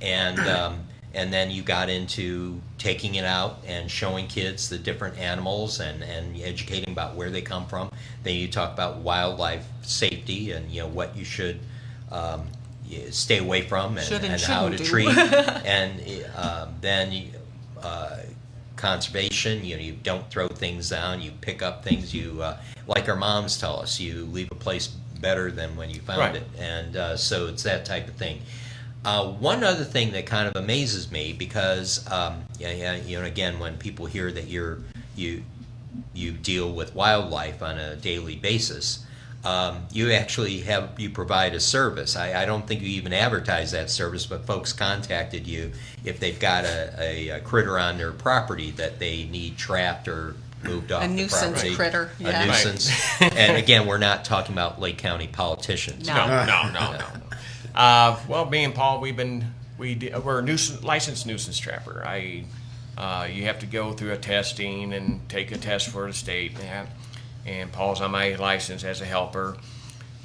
and then you got into taking it out and showing kids the different animals and educating about where they come from. Then you talk about wildlife safety and what you should stay away from Should and and how to shouldn't do. treat. And then conservation, you don't throw things down, you pick up things, you like our moms tell us, you leave a place better than when you found Right. it. And so it's that type of thing. One other thing that kind of amazes me, because again, when people hear that you deal with wildlife on a daily basis, you actually you provide a service. I don't think you even advertise that service, but folks contacted you if they've got a critter on their property that they need trapped or moved off A the nuisance property. critter, A yeah. nuisance. And again, we're not talking about Lake County politicians. No. No. Well, me and Paul, we're a licensed nuisance trapper. You have to go through a testing and take a test for the state, and Paul's on my license as a helper.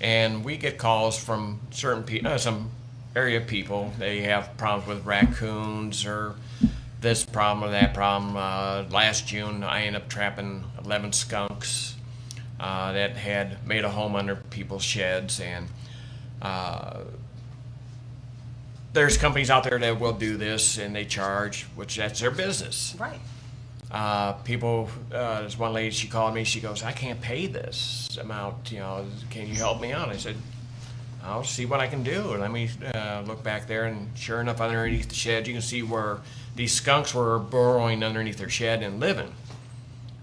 And we get calls from certain some area people. They have problems with raccoons or this problem or that problem. Last June, I ended up trapping 11 skunks that had made a home under people's sheds, and there's companies out there that will do this and they charge, which that's their business. Right. There's one lady, she called me, she goes, I can't pay this amount, can you help me out? I said, I'll see what I can do. Let me look back there, and sure enough, underneath the shed, you can see where these skunks were burrowing underneath their shed and living.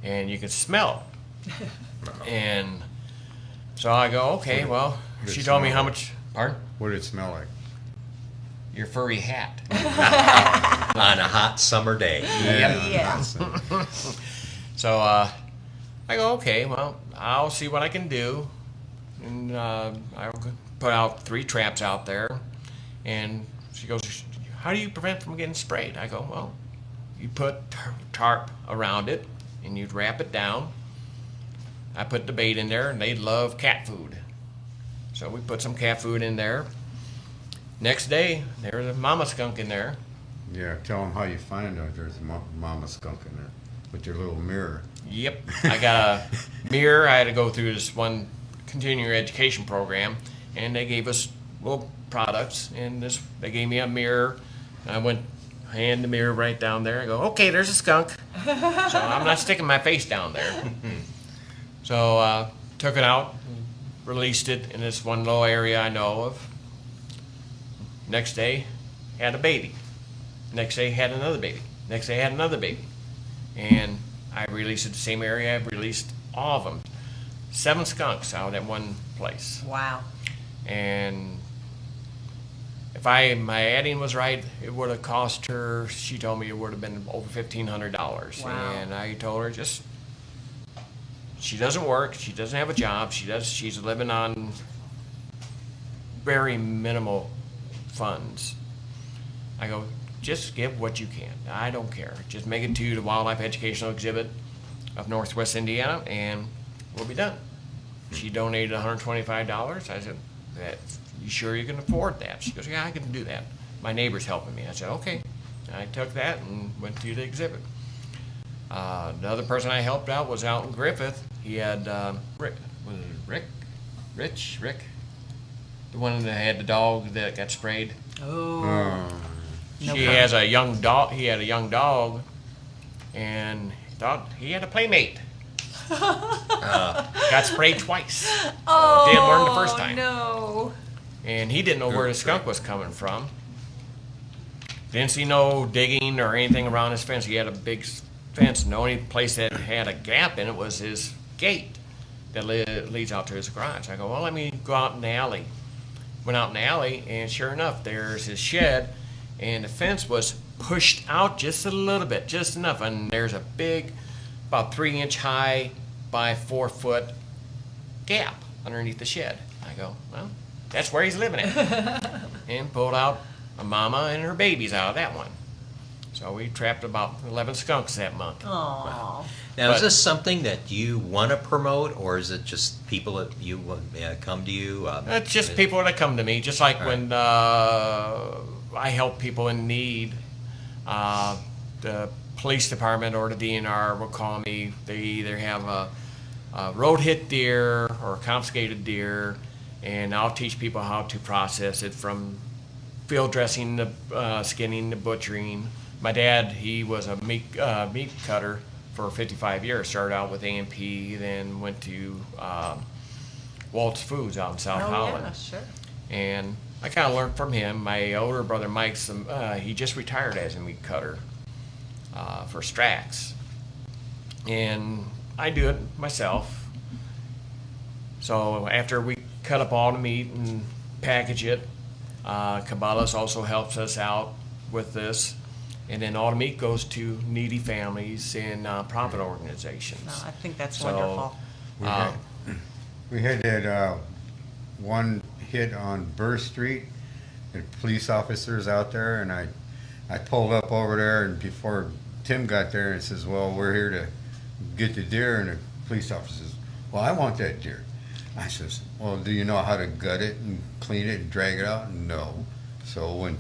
And you can smell it. And so I go, okay, well, What she it told me smell how like? much, pardon? what did it smell like? Your furry hat. On a hot summer day. Yeah. So I go, okay, well, I'll see what I can do. And I'll put out 3 traps out there. And she goes, how do you prevent from getting sprayed? I go, well, you put tarp around it and you'd wrap it down. I put the bait in there, and they love cat food. So we put some cat food in there. Next day, there's a mama skunk in there. Yeah, tell them how you find out there's a mama skunk in there with your little mirror. Yep, I got a mirror. I had to go through this one continuing education program, and they gave us little products, and they gave me a mirror. I went, hand the mirror right down there. I go, okay, there's a skunk. So I'm not sticking my face down there. So took it out, released it in this one little area I know of. Next day, had a baby. Next day, had another baby. Next day, had another baby. And I released it the same area. I released all of them. 7 skunks out at one place. Wow. And if my adding was right, it would have cost her. She told me it would have been over $1,500. Wow. And I told her she doesn't work. She doesn't have a job. She's living on very minimal funds. I go, just give what you can. I don't care. Just make it to the Wildlife Educational Exhibit of Northwest Indiana, and we'll be done. She donated $125. I said, you sure you can afford that? She goes, yeah, I can do that. My neighbor's helping me. I said, okay. I took that and went to the exhibit. The other person I helped out was out in Griffith. He had Rick, the one that had the dog that got sprayed. Oh. No He problem. has a young dog. He had a young dog, and he thought he had a playmate. Got sprayed twice. Oh, Didn't learn the first time. No. And he didn't know where the skunk was coming from. Didn't see no digging or anything around his fence. He had a big fence. The only place that had a gap in it was his gate that leads out to his garage. I go, well, let me go out in the alley. Went out in the alley, and sure enough, there's his shed, and the fence was pushed out just a little bit, just enough. And there's a big, about 3-inch high by 4-foot gap underneath the shed. I go, well, that's where he's living at. And pulled out a mama and her babies out of that one. So we trapped about 11 skunks that month. Aw. Now, is But- this something that you want to promote, or is it just people that you come to you? It's just people that come to me, just like All when I help people in need. The police department or the DNR will call me. They either have a road hit deer or a confiscated deer, and I'll teach people how to process it from field dressing, the skinning, the butchering. My dad, he was a meat cutter for 55 years. Started out with A&P, then went to Walt's Foods out in South Holland. Yeah, sure. And I kind of learned from him. My older brother Mike's, he just retired as a meat cutter for Strax. And I do it myself. So after we cut up all the meat and package it, Cabela's also helps us out with this. And then all the meat goes to needy families and profit organizations. No, I think that's So, wonderful. We had that one hit on Burr Street, the police officers out there, and I pulled up over there, and before Tim got there, and says, well, we're here to get the deer, and the police officer says, well, I want that deer. I says, well, do you know how to gut it and clean it and drag it out? No. So when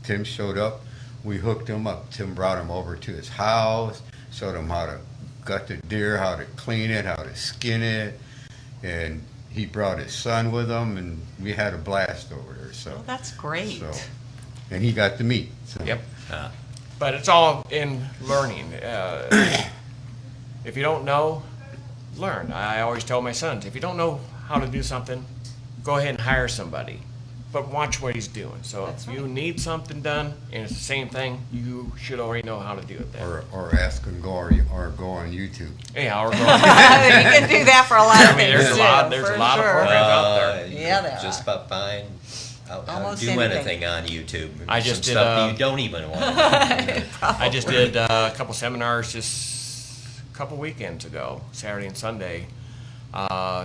Tim showed up, we hooked him up. Tim brought him over to his house, showed him how to gut the deer, how to clean it, how to skin it, and he brought his son with him, and we had a blast over there. So, Well, that's great. so and he got the meat. So. Yep. Uh, But it's all in learning. If you don't know, learn. I always tell my sons, if you don't know how to do something, go ahead and hire somebody. But watch what he's doing. So That's if you right. need something done and it's the same thing, you should already know how to do it then. Or ask and go or go on YouTube. Yeah, or go. You can do that for a lot of I mean, things there's a too, lot. There's for a lot of sure. programs out there. you Yeah, can there just are. about find how to Almost do anything. anything on YouTube. I Some just did, stuff you don't even want. I just did a couple seminars just a couple weekends ago, Saturday and Sunday,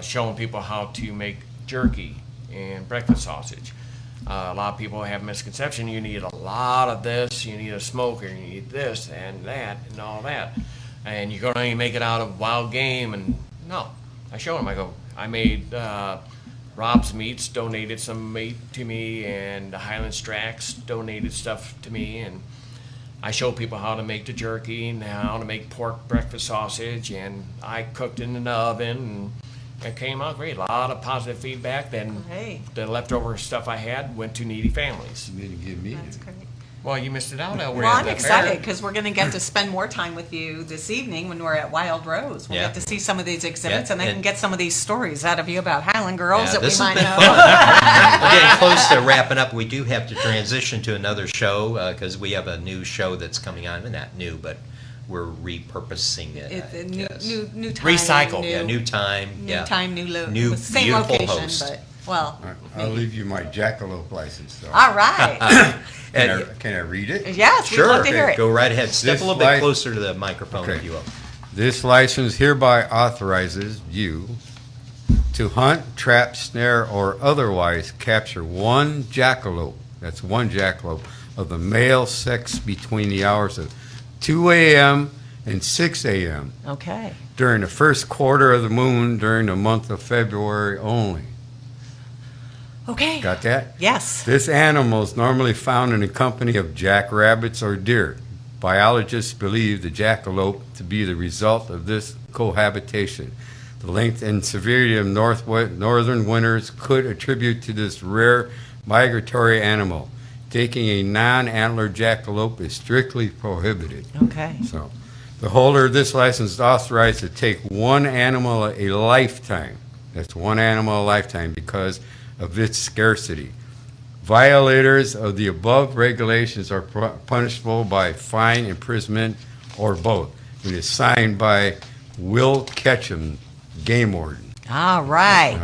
showing people how to make jerky and breakfast sausage. A lot of people have misconception. You need a lot of this. You need a smoker. You need this and that and all that. And you're going to make it out of wild game. And no, I showed them. I go, I made Rob's Meats donated some meat to me, and the Highland Strax donated stuff to me, and I showed people how to make the jerky and how to make pork breakfast sausage, and I cooked it in the oven, and it came out great. A lot of positive feedback. Then Great. the leftover stuff I had went to needy families. You need to give me. That's great. Well, you missed it out. Over Well, at I'm the excited fair. because we're going to get to spend more time with you this evening when we're at Wild Rose. We'll Yeah. get to see some of these exhibits, Yeah, and I can and- get some of these stories out of you about Highland girls Yeah, that we this has might been know. fun. We're getting close to wrapping up. We do have to transition to another show because we have a new show that's coming on. Not new, but we're repurposing it. It's I guess. new time. Recycle. Yeah, new time. New yeah. time, new New same beautiful location, host. but Well, I'll leave you my jackalope license, though. all right. Can I read it? Yes, we'd Sure, love to hear it. go right ahead. Step This a little bit life- closer to the microphone, Okay. if you will. This license hereby authorizes you to hunt, trap, snare, or otherwise capture one jackalope, that's one jackalope, of the male sex between the hours of 2 a.m. and 6 a.m. Okay. during the first quarter of the moon during the month of February only. Okay. Got that? Yes. This animal is normally found in the company of jackrabbits or deer. Biologists believe the jackalope to be the result of this cohabitation. The length and severity of northern winters could attribute to this rare migratory animal. Taking a non-antlered jackalope is strictly prohibited. Okay. So, the holder of this license is authorized to take one animal a lifetime. That's one animal a lifetime because of its scarcity. Violators of the above regulations are punishable by fine, imprisonment, or both. It is signed by Will Ketchum, game warden. All right.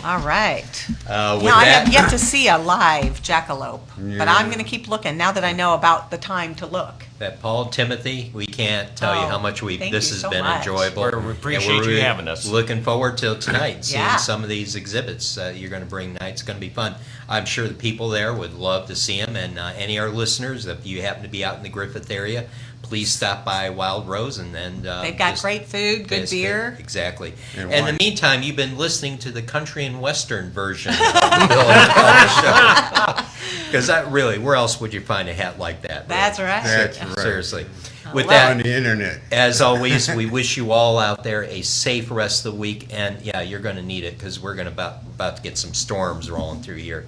All right. With Now, I that, have yet to see a live jackalope, but I'm Yeah. going to keep looking now that I know about the time to look. that Paul Timothy, we can't tell you Oh, how much thank this you has so been much. enjoyable. We And appreciate we're you really having us. Looking forward till tonight, seeing Yeah. some of these exhibits you're going to bring tonight. It's going to be fun. I'm sure the people there would love to see them, and any of our listeners, if you happen to be out in the Griffith area, please stop by Wild Rose and They've got great food, good Yes, beer. Exactly. And In the wine. meantime, you've been listening to the country and western version of the Bill and Kelly Show. Because that really, where else would you find a hat like that? really? That's right. That's right. Seriously. With love that, On the internet. as always, we wish you all out there a safe rest of the week, and yeah, you're going to need it because we're going to about to get some storms rolling through here.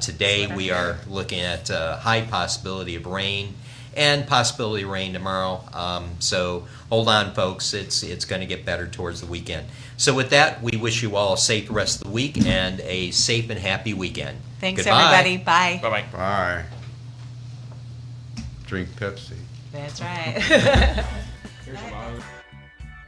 Today we are looking at high possibility of rain and possibility of rain tomorrow. So hold on, folks. It's going to get better towards the weekend. So with that, we wish you all a safe rest of the week and a safe and happy weekend. Thanks, Goodbye. everybody. Bye. Bye-bye. Bye. Drink Pepsi. That's right.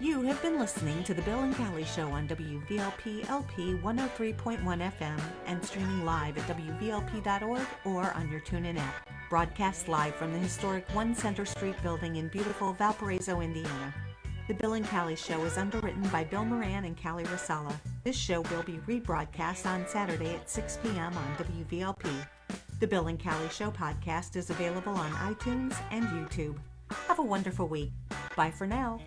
You have been listening to The Bill and Callie Show on WVLP LP 103.1 FM and streaming live at WVLP.org or on your TuneIn app. Broadcast live from the historic 1 Center Street building in beautiful Valparaiso, Indiana. The Bill and Callie Show is underwritten by Bill Moran and Callie Rosala. This show will be rebroadcast on Saturday at 6 p.m. on WVLP. The Bill and Callie Show podcast is available on iTunes and YouTube. Have a wonderful week. Bye for now.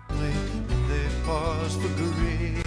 They pause for grace.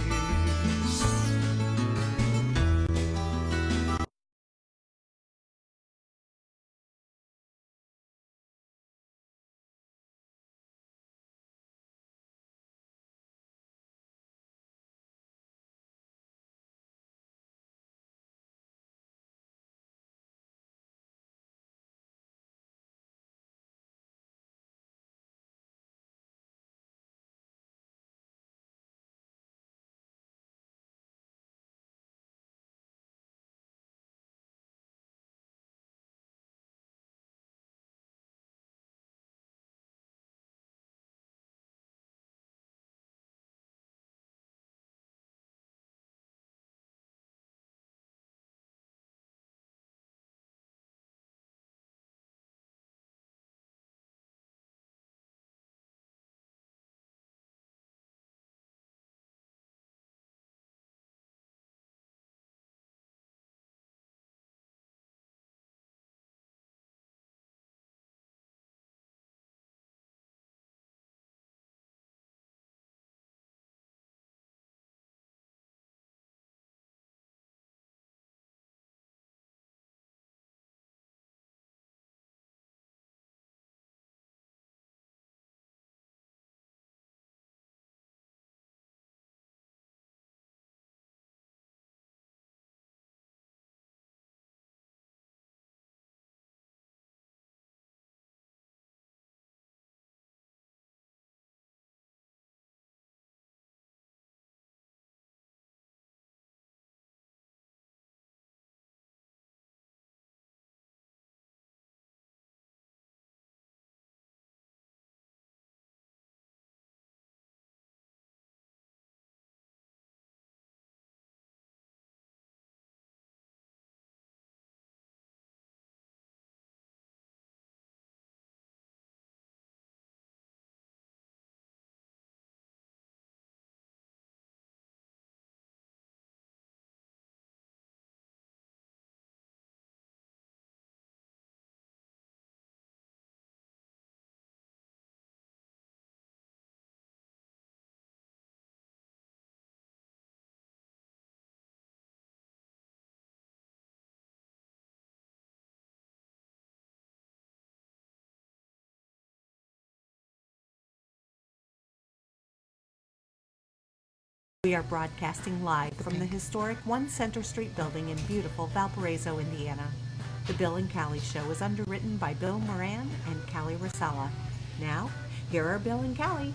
We are broadcasting live from the historic 1 Center Street building in beautiful Valparaiso, Indiana. The Bill and Callie Show is underwritten by Bill Moran and Callie Rosella. Now, here are Bill and Callie.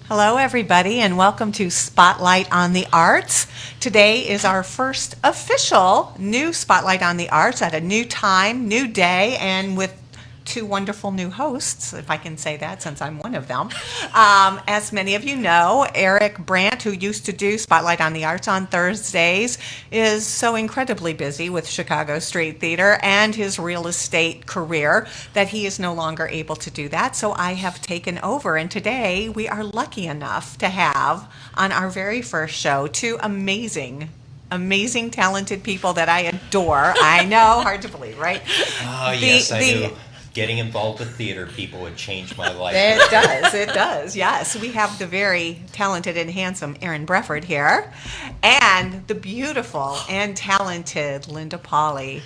Hello, everybody, and welcome to Spotlight on the Arts. Today is our first official new Spotlight on the Arts at a new time, new day, and with two wonderful new hosts, if I can say that, since I'm one of them. As many of you know, Eric Brandt, who used to do Spotlight on the Arts on Thursdays, is so incredibly busy with Chicago Street Theater and his real estate career that he is no longer able to do that. So I have taken over, and today we are lucky enough to have on our very first show two amazing, talented people that I adore. I know, hard to believe, right? Oh, yes, I do. Getting involved with theater people would change my life. It does, yes. We have the very talented and handsome Erin Brefford here, and the beautiful and talented Linda Pauley.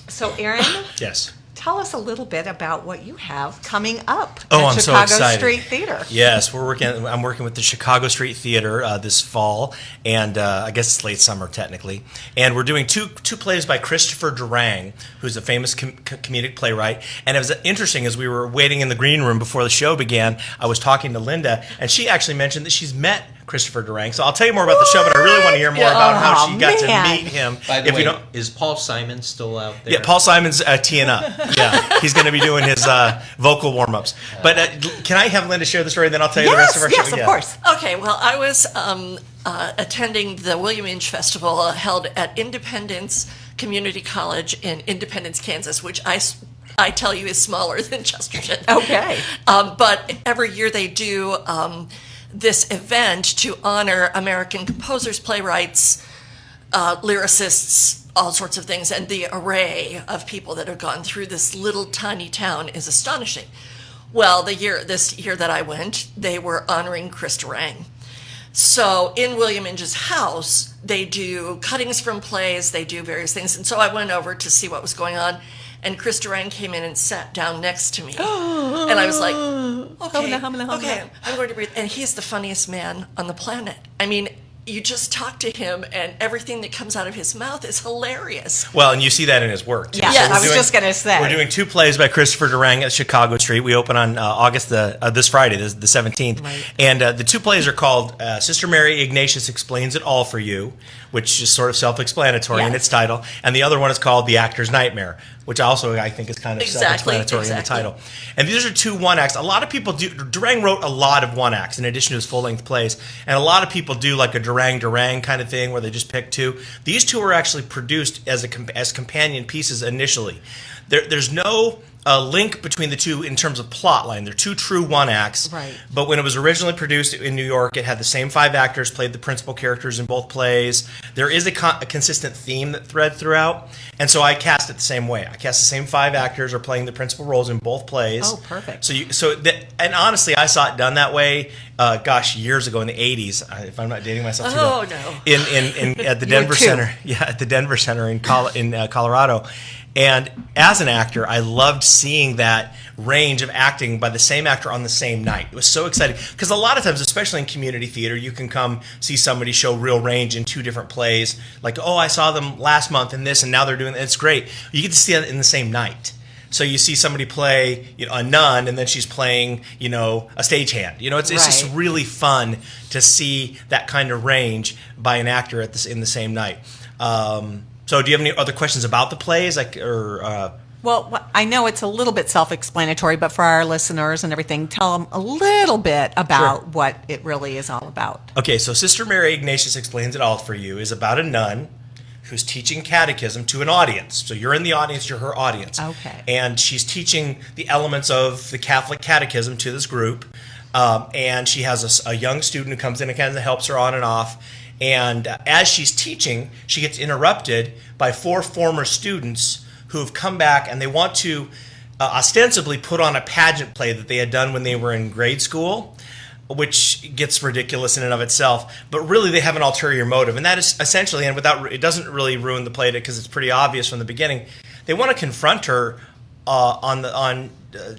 So, Erin? Yes. Tell us a little bit about what you have coming up Oh, at I'm so Chicago excited. Street Theater. Yes, I'm working with the Chicago Street Theater this fall, and I guess it's late summer technically. And we're doing two plays by Christopher Durang, who's a famous comedic playwright. And it was interesting, as we were waiting in the green room before the show began, I was talking to Linda, and she actually mentioned that she's met Christopher Durang. So I'll tell you more about the show, but I really want to hear more about how she got to meet him. By the way, is Paul Simon still out there? Yeah, Paul Simon's teeing up. Yeah, he's going to be doing his vocal warm-ups. But can I have Linda share the story, and then I'll tell you the rest of our show? Yes, of course. Okay, well, I was attending the William Inge Festival held at Independence Community College in Independence, Kansas, which I tell you is smaller than Chesterton. Okay. But every year they do this event to honor American composers, playwrights, lyricists, all sorts of things, and the array of people that have gone through this little tiny town is astonishing. Well, this year that I went, they were honoring Chris Durang. So in William Inge's house, they do cuttings from plays, they do various things, and so I went over to see what was going on, and Chris Durang came in and sat down next to me. And I was like, okay, I'm going to breathe. And he's the funniest man on the planet. I mean, you just talk to him, and everything that comes out of his mouth is hilarious. Well, and you see that in his work, too. Yeah, Yes. I was just going to say. We're doing two plays by Christopher Durang at Chicago Street. We open on this Friday, the 17th. Right. And the two plays are called Sister Mary Ignatius Explains It All for You, which is sort of self-explanatory in Yes. its title. And the other one is called The Actor's Nightmare, which also I think is kind of Exactly, self-explanatory in the exactly. title. And these are two one-acts. A lot of people do. Durang wrote a lot of one-acts in addition to his full-length plays. And a lot of people do like a Durang kind of thing where they just pick two. These two were actually produced as companion pieces initially. There's no link between the two in terms of plot line. They're two true one-acts. Right. But when it was originally produced in New York, it had the same 5 actors, played the principal characters in both plays. There is a consistent theme that thread throughout. And so I cast it the same way. I cast the same 5 actors are playing the principal roles in both plays. Oh, perfect. And honestly, I saw it done that way, years ago in the 80s, if I'm not dating myself too Oh, well. no. At the Denver too. Center. Yeah, at the Denver Center in Colorado. And as an actor, I loved seeing that range of acting by the same actor on the same night. It was so exciting because a lot of times, especially in community theater, you can come see somebody show real range in 2 different plays. Like, oh, I saw them last month in this, and now they're doing it. It's great. You get to see it in the same night. So you see somebody play, a nun, and then she's playing, a stagehand. It's just Right. really fun to see that kind of range by an actor in the same night. So do you have any other questions about the plays? Well, I know it's a little bit self-explanatory, but for our listeners and everything, tell them a little bit about what it really is all about. Okay, so Sister Mary Ignatius Explains It All for You is about a nun who's teaching catechism to an audience. So you're in the audience, you're her audience. Okay. And she's teaching the elements of the Catholic catechism to this group. And she has a young student who comes in and kind of helps her on and off. And as she's teaching, she gets interrupted by 4 former students who have come back and they want to ostensibly put on a pageant play that they had done when they were in grade school, which gets ridiculous in and of itself. But really, they have an ulterior motive, and that is essentially, and it doesn't really ruin the play because it's pretty obvious from the beginning, they want to confront her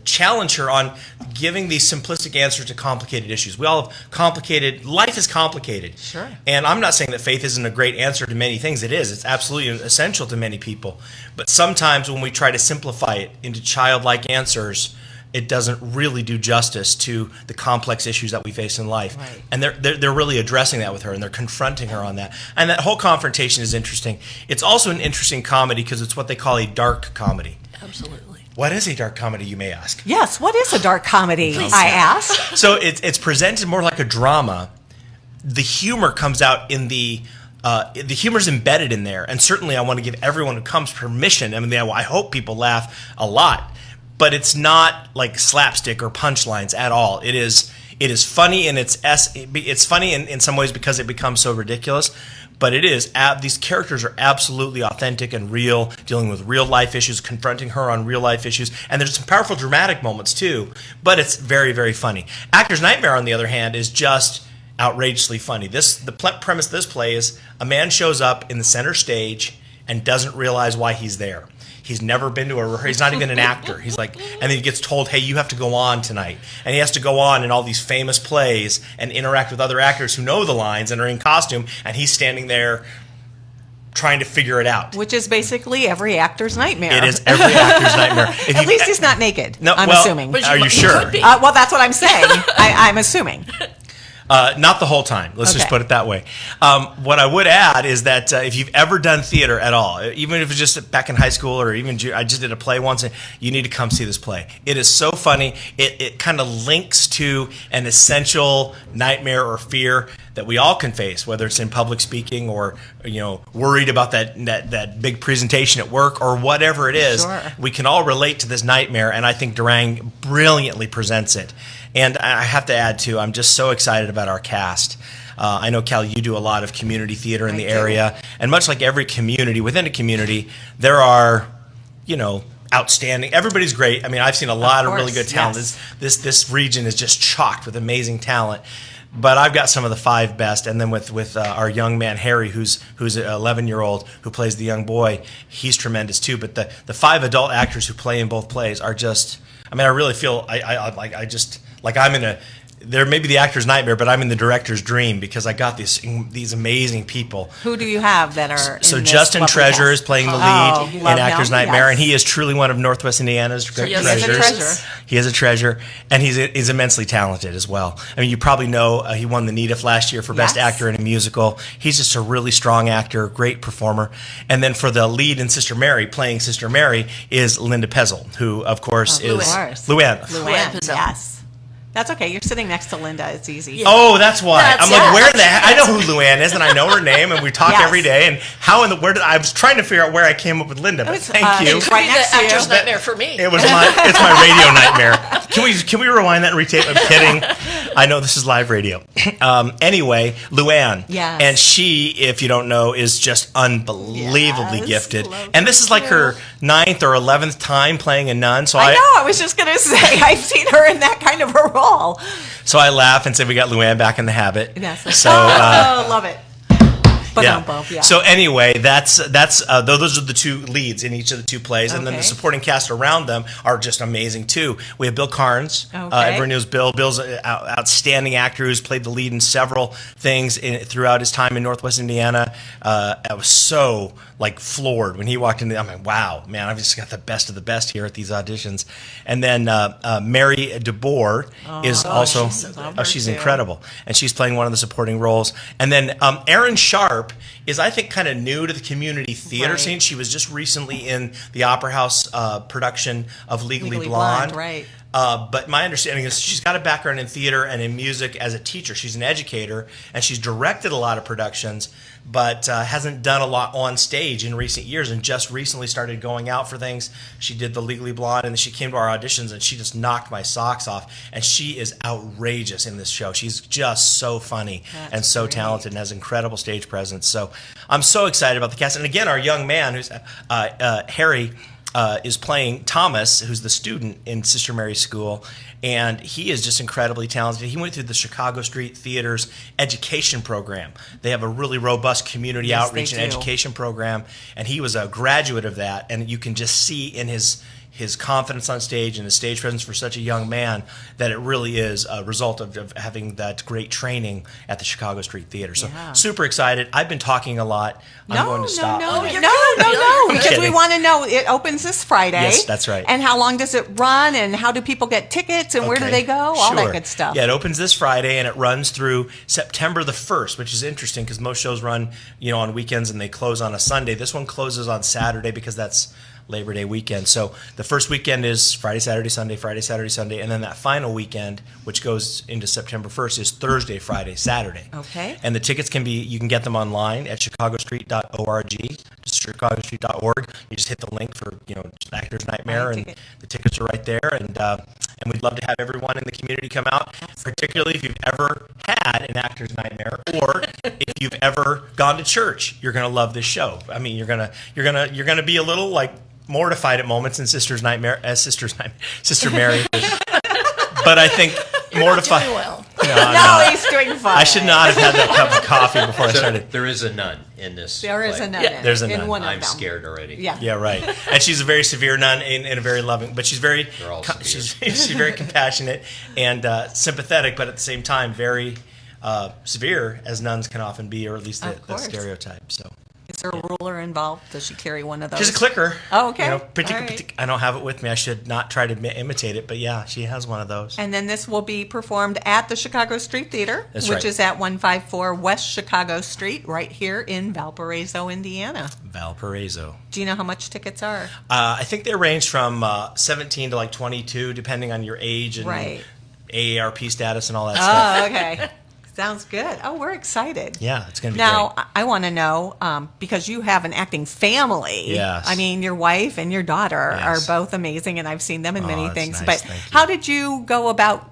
challenge her on giving these simplistic answers to complicated issues. We all have complicated, life is complicated. Sure. And I'm not saying that faith isn't a great answer to many things. It is. It's absolutely essential to many people. But sometimes when we try to simplify it into childlike answers, it doesn't really do justice to the complex issues that we face in life. Right. And they're really addressing that with her, and they're confronting her on that. And that whole confrontation is interesting. It's also an interesting comedy because it's what they call a dark comedy. Absolutely. What is a dark comedy, you may ask? Yes, what is a dark comedy? I asked. So it's presented more like a drama. The humor comes out in the humor's embedded in there, and certainly I want to give everyone who comes permission. I mean, I hope people laugh a lot, but it's not like slapstick or punchlines at all. It is funny in it's funny in some ways because it becomes so ridiculous. But it is, these characters are absolutely authentic and real, dealing with real life issues, confronting her on real life issues. And there's some powerful dramatic moments too, but it's very, very funny. Actor's Nightmare, on the other hand, is just outrageously funny. The premise of this play is a man shows up in the center stage and doesn't realize why he's there. He's never been to a rehearsal. He's not even an actor. He's like, and then he gets told, hey, you have to go on tonight. And he has to go on in all these famous plays and interact with other actors who know the lines and are in costume. And he's standing there trying to figure it out. Which is basically every actor's nightmare. It is every actor's nightmare. At least he's not naked, No, I'm well, assuming. But Are you he sure? could be. Well, that's what I'm saying. I'm assuming. Not the whole time. Let's just Okay. put it that way. What I would add is that if you've ever done theater at all, even if it's just back in high school or even I just did a play once, you need to come see this play. It is so funny. It kind of links to an essential nightmare or fear that we all can face, whether it's in public speaking or worried about that big presentation at work or whatever it is. Sure. We can all relate to this nightmare, and I think Durang brilliantly presents it. And I have to add, too, I'm just so excited about our cast. I know, Cal, you do a lot of community theater in the area. And much like every community, within a community, there are, outstanding. Everybody's great. I mean, I've seen a lot of really good talent. Yes. This region is just chocked with amazing talent. But I've got some of the 5 best, and then with our young man Harry, who's an 11-year-old who plays the young boy, he's tremendous too. But the 5 adult actors who play in both plays are just. I mean, I really feel like I'm in there may be the actor's nightmare, but I'm in the director's dream because I got these amazing people. Who do you have that are So in this Justin lovely Treasure cast? is playing the Oh, lead in love Actor's him, Nightmare, yes. and he is truly one of Northwest Indiana's he is a treasures. treasure. He is a treasure, and he's immensely talented as well. I mean, you probably know he won the NEDF last year for Best Yes. Actor in a Musical. He's just a really strong actor, great performer. And then for the lead in Sister Mary, playing Sister Mary, is Linda Pezel, who, of course, is Luann. Luann, Pizzelle. yes. That's okay. You're sitting next to Linda. It's easy. Oh, that's why. That's I'm like, it. where the heck? I know who Luann is, and I know her name, and we talk Yes. every day. And I was trying to figure out where I came up with Linda, but was, thank it you. was Could right be next the to you. actor's nightmare for me. It's my radio nightmare. Can we rewind that and retape? I'm kidding. I know this is live radio. Anyway, Luann. Yes. And she, if you don't know, is just unbelievably Yes, gifted. love And this is like her her 9th or 11th time playing a nun. So I know. I was just gonna say I've seen her in that kind of a role. So I laugh and say we got Luann back in the habit. Yes. So love it. But yeah. So anyway, that's those are the 2 leads in each of the 2 plays, and then the Okay. supporting cast around them are just amazing too. We have Bill Carnes. Okay. Everyone knows Bill. Bill's an outstanding actor who's played the lead in several things throughout his time in Northwest Indiana. I was so floored when he walked in. I'm like, wow, man, I've just got the best of the best here at these auditions. And then Mary DeBoer is also she's too. incredible, and she's playing one of the supporting roles. And then Erin Sharp is, I think, kind of new to the community theater Right. scene. She was just recently in the Opera House production of Legally Blonde. Right. But my understanding is she's got a background in theater and in music as a teacher. She's an educator, and she's directed a lot of productions, but hasn't done a lot on stage in recent years, and just recently started going out for things. She did the Legally Blonde, and then she came to our auditions, and she just knocked my socks off. And she is outrageous in this show. She's just so funny and so talented and has incredible stage presence. So I'm so excited about the cast. And again, our young man, who's Harry, is playing Thomas, who's the student in Sister Mary's School, and he is just incredibly talented. He went through the Chicago Street Theater's education program. They have a really robust community Yes, outreach they and do. education program, and he was a graduate of that, and you can just see in his his confidence on stage and his stage presence for such a young man, that it really is a result of having that great training at the Chicago Street Theater. So Yeah. super excited. I've been talking a lot. I'm going to stop. no, you're No, good. because we kidding. want to know. It opens this Friday. Yes, that's right. And how long does it run? And how do people get tickets? And where do Okay. they go? All that Sure. good stuff. Yeah, it opens this Friday and it runs through September the 1st, which is interesting because most shows run, on weekends and they close on a Sunday. This one closes on Saturday because that's Labor Day weekend. So the first weekend is Friday, Saturday, Sunday, and then that final weekend, which goes into September 1st, is Thursday, Friday, Saturday. Okay. And the tickets you can get them online at chicagostreet.org, just chicagostreet.org. You just hit the link for, just Actor's Nightmare, Buy a and ticket. the tickets are right there. And we'd love to have everyone in the community come out, particularly if you've ever had an Actor's Nightmare, or if you've ever gone to church. You're gonna love this show. I mean, you're gonna be a little like mortified at moments in Sister Mary, but I think mortified. Doing well. No, I'm No, not. he's doing fine. I should not have had that cup of coffee before I started. There is a nun in this. There is play. a nun. Yeah, there's a in nun. one of I'm them. scared already. Yeah. Yeah, right. And she's a very severe nun and a very loving, but she's very They're all she's, severe. she's very compassionate and sympathetic, but at the same time very severe, as nuns can often be, or at least Of the course. stereotype. So Is there a ruler involved? Does she carry one of those? she's a clicker. Oh, okay. All right. I don't have it with me. I should not try to imitate it, but yeah, she has one of those. And then this will be performed at the Chicago Street Theater, That's which right. is at 154 West Chicago Street, right here in Valparaiso, Indiana. Valparaiso. Do you know how much tickets are? I think they range from 17 to like 22, depending on your age and Right. AARP status and all that stuff. Oh, okay. Sounds good. Oh, we're excited. Yeah, it's going to be Now, great. I want to know, because you have an acting family. Yes. I mean, your wife and your daughter Yes. are both amazing, and I've seen them in many that's things. nice. But Thank you. how did you go about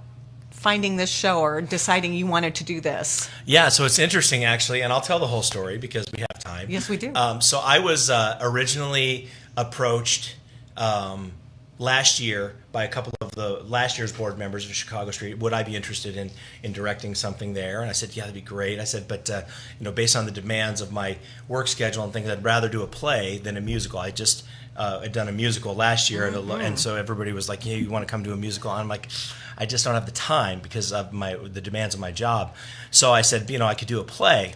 finding this show or deciding you wanted to do this? Yeah, so it's interesting actually, and I'll tell the whole story because we have time. Yes, we do. So I was originally approached last year by a couple of the last year's board members of Chicago Street. Would I be interested in directing something there? And I said, yeah, that'd be great. I said, but based on the demands of my work schedule and things, I'd rather do a play than a musical. I just had done a musical last year, and so everybody was like, yeah, you want to come to a musical? And I'm like, I just don't have the time because of the demands of my job. So I said, I could do a play.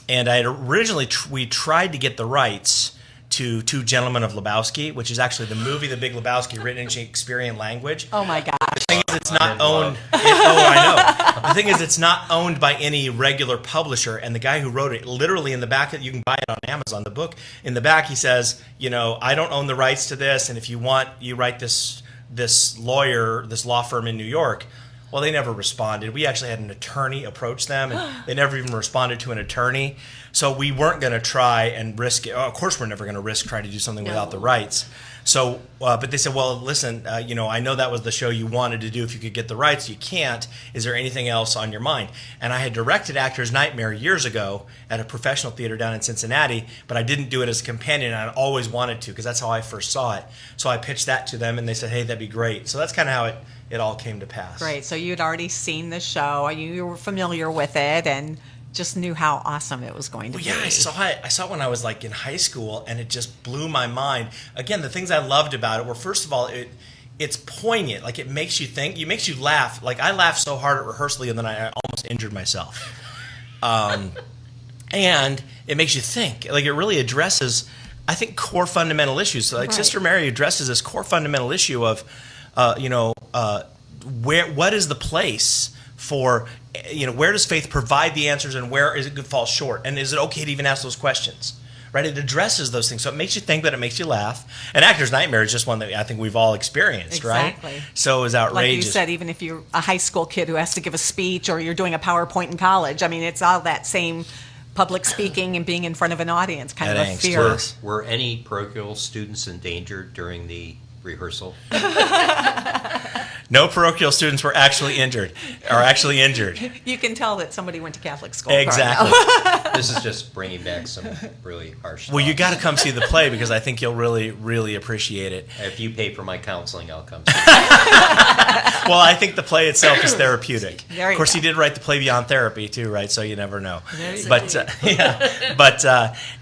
And I had originally, we tried to get the rights to Two Gentlemen of Lebowski, which is actually the movie The Big Lebowski written in Shakespearean language. Oh, my gosh. The thing is, it's not I'm in owned. love. I know. The thing is, it's not owned by any regular publisher. And the guy who wrote it, literally in the back, you can buy it on Amazon. The book in the back, he says, I don't own the rights to this, and if you want, you write this law firm in New York. Well, they never responded. We actually had an attorney approach them, and they never even responded to an attorney. So we weren't going to try and risk it. Oh, of course, we're never going to risk trying to do something without the rights. So, but they said, well, listen, I know that was the show you wanted to do if you could get the rights. You can't. Is there anything else on your mind? And I had directed Actor's Nightmare years ago at a professional theater down in Cincinnati, but I didn't do it as a companion. And I always wanted to because that's how I first saw it. So I pitched that to them, and they said, hey, that'd be great. So that's kind of how it all came to pass. Great. So you'd already seen the show. You were familiar with it and just knew how awesome it was going to be. Yeah, I saw it. I saw it when I was like in high school, and it just blew my mind. Again, the things I loved about it were, first of all, it's poignant. Like, it makes you think. It makes you laugh. Like, I laughed so hard at rehearsal, and then I almost injured myself. And it makes you think. Like, it really addresses, I think, core fundamental issues. So, like, Right. Sister Mary addresses this core fundamental issue of, what is the place for, where does faith provide the answers, and where is it could fall short, and is it okay to even ask those questions? Right? It addresses those things, so it makes you think, but it makes you laugh. And Actor's Nightmare is just one that I think we've all experienced, Exactly. right? So it was outrageous. Like you said, even if you're a high school kid who has to give a speech or you're doing a PowerPoint in college, I mean, it's all that same public speaking and being in front of an audience kind That of a angst, fear. yes. Were any parochial students endangered during the rehearsal? No parochial students were actually injured. You can tell that somebody went to Catholic school. probably. Exactly. This is just bringing back some really harsh Well, you thoughts. got to come see the play because I think you'll really, really appreciate it. If you pay for my counseling, I'll come see you. Well, Well, I think the play itself is therapeutic. There you Of course, go. he did write the play Beyond Therapy too, right? So you never know. Yes, But yeah. But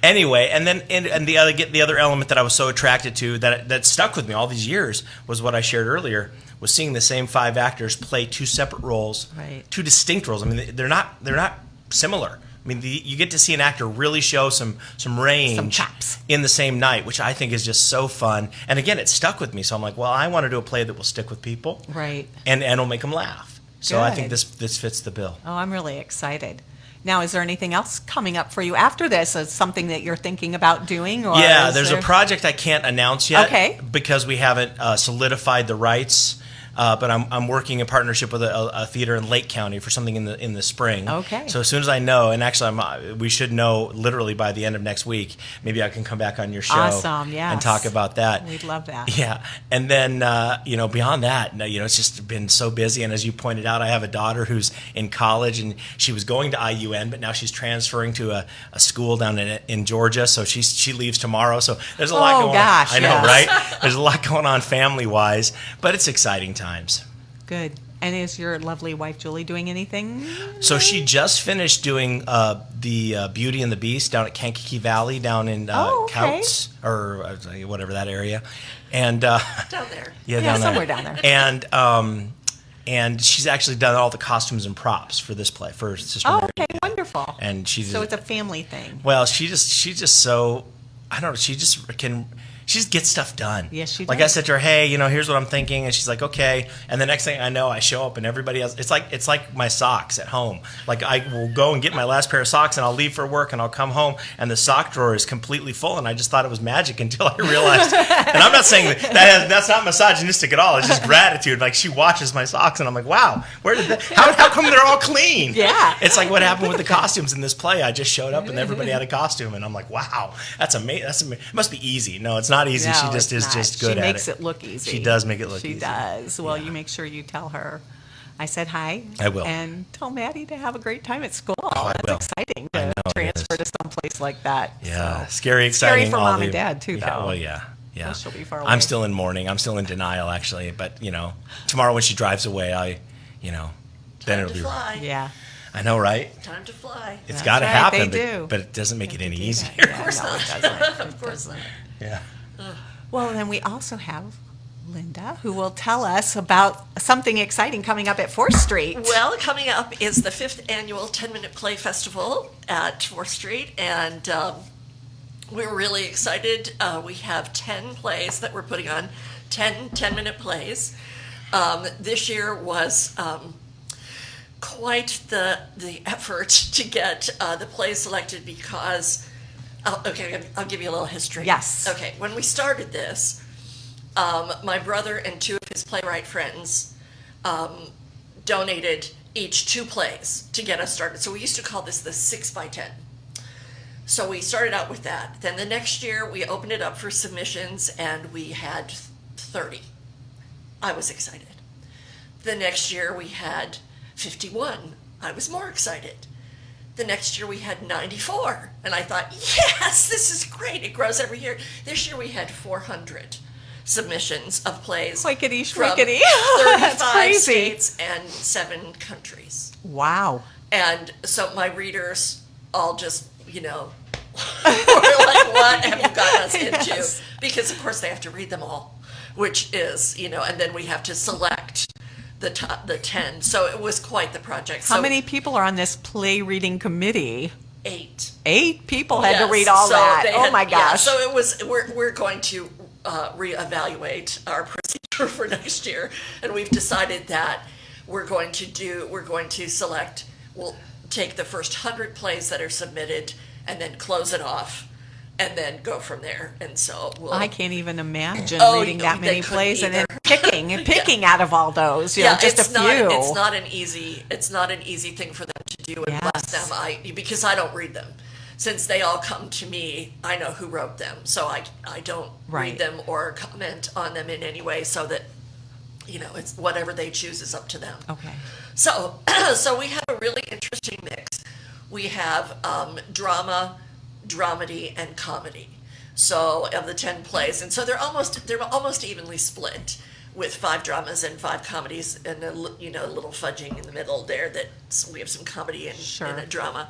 anyway, and then and the other element that I was so attracted to that stuck with me all these years was what I shared earlier. Was seeing the same 5 actors play 2 separate roles, Right. 2 distinct roles. I mean, they're not similar. I mean, you get to see an actor really show some range Some chops. in the same night, which I think is just so fun. And again, it stuck with me. So I'm like, well, I want to do a play that will stick with people, Right. and will make them laugh. So I think Good. this fits the bill. Oh, I'm really excited. Now, is there anything else coming up for you after this? Is something that you're thinking about doing? Or Yeah, is there's a there- project I can't announce yet, Okay. because we haven't solidified the rights. But I'm working in partnership with a theater in Lake County for something in the spring. Okay. So as soon as I know, and actually we should know literally by the end of next week, maybe I can come back on your show Awesome, yes. and talk about that. We'd love that. Yeah, and then beyond that, it's just been so busy. And as you pointed out, I have a daughter who's in college, and she was going to IUN, but now she's transferring to a school down in Georgia. So she leaves tomorrow. So there's a lot Oh, going gosh, on. I know, yes. right? There's a lot going on family wise, but it's exciting times. Good. And is your lovely wife Julie doing anything? So she just finished doing the Beauty and the Beast down at Kankakee Valley, down in Oh, okay. Couts, or whatever that area, and down there. yeah, Yeah, down there. somewhere down there. And she's actually done all the costumes and props for this play for Sister Oh, Mary. okay, wonderful. And she's So it's a family thing. well, she's just so, I don't know. She just gets stuff done. Yes, she Like I does. said to her, hey, here's what I'm thinking, and she's like, okay. And the next thing I know, I show up, and everybody else. It's like my socks at home. Like I will go and get my last pair of socks, and I'll leave for work, and I'll come home, and the sock drawer is completely full. And I just thought it was magic until I realized. And I'm not saying that's not misogynistic at all. It's just gratitude. Like she washes my socks, and I'm like, wow, where did that? How come they're all clean? Yeah. It's like what happened with the costumes in this play. I just showed up, and everybody had a costume, and I'm like, wow, that's amazing. It must be easy. No, it's not easy. No, She just it's is not. just good She at makes it. it look easy. She does make it look easy. She does. Well, Yeah. you make sure you tell her I said hi. I will. And tell Maddie to have a great time at school. I That's will. exciting I to know, it transfer is. to someplace like that. Yeah, So. scary, exciting. Scary for all mom the- and dad, too, Yeah, though. well, yeah. Well, she'll be far away. I'm still in mourning. I'm still in denial, actually. But tomorrow when she drives away, then Time it'll to be. fly. Yeah. I know, right? Time to fly. It's That's got to right, happen, they do. but it doesn't make it any Do easier. that. Yeah, no, it doesn't. Of course not. Yeah. Well, then we also have Linda, who will tell us about something exciting coming up at 4th Street. Well, coming up is the 5th annual 10-Minute Play Festival at 4th Street, and we're really excited. We have 10 plays that we're putting on, 10-minute plays. This year was quite the effort to get the plays selected because, okay, I'll give you a little history. Yes. Okay, when we started this, my brother and 2 of his playwright friends donated each 2 plays to get us started. So we used to call this the 6x10. So we started out with that. Then the next year we opened it up for submissions and we had 30. I was excited. The next year we had 51. I was more excited. The next year we had 94. And I thought, yes, this is great. It grows every year. This year we had 400 submissions of plays Quickety from schwickety. 35 That's crazy. states and 7 countries. Wow. And so my readers all just, were like, what have you got us into? Yes. Because, of course, they have to read them all, which is, and then we have to select the 10. So it was quite the project. How So many people are on this play reading committee? 8. 8 people had to Yes. read all So that. they Oh had- my yeah, gosh. so it was. We're going to reevaluate our procedure for next year, and we've decided that we're going to select. We'll take the first 100 plays that are submitted, and then close it off, and then go from there. And so we'll. I can't even imagine Oh, reading they that many couldn't plays and then either. picking out of all those. Yeah, just a it's few. not. It's not an easy. It's not an easy thing for them to do. And bless Yes. them, because I don't read them. Since they all come to me, I know who wrote them, so I don't Right. read them or comment on them in any way. So that it's whatever they choose is up to them. Okay. So so we have a really interesting mix. We have drama, dramedy, and comedy. So of the 10 plays, and so they're almost evenly split. with 5 dramas and 5 comedies, and a little fudging in the middle there. That we have some comedy and, Sure. and a drama,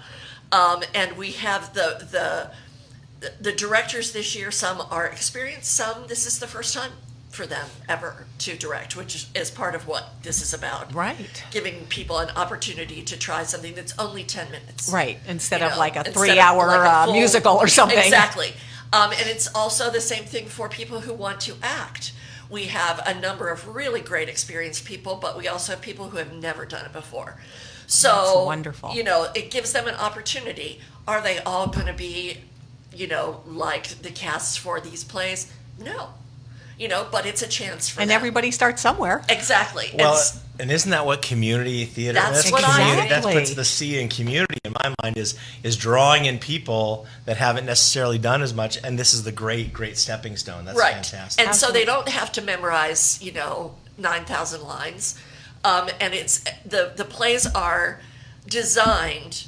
and we have the directors this year. Some are experienced, some this is the first time for them ever to direct, which is part of what this is about. Right. Giving people an opportunity to try something that's only 10 minutes. Right. Instead You of know, like a instead of 3-hour like a full- musical or something. Exactly. And it's also the same thing for people who want to act. We have a number of really great experienced people, but we also have people who have never done it before. So, That's wonderful. It gives them an opportunity. Are they all going to be, like the casts for these plays? No. But it's a chance for And them. everybody starts somewhere. Exactly. Well, It's- and isn't that what community theater That's is? what I Community- think. That puts Exactly. the C in community in my mind is drawing in people that haven't necessarily done as much, and this is the great stepping stone. That's right. fantastic. And so they don't have to memorize, 9,000 lines. And it's the plays are designed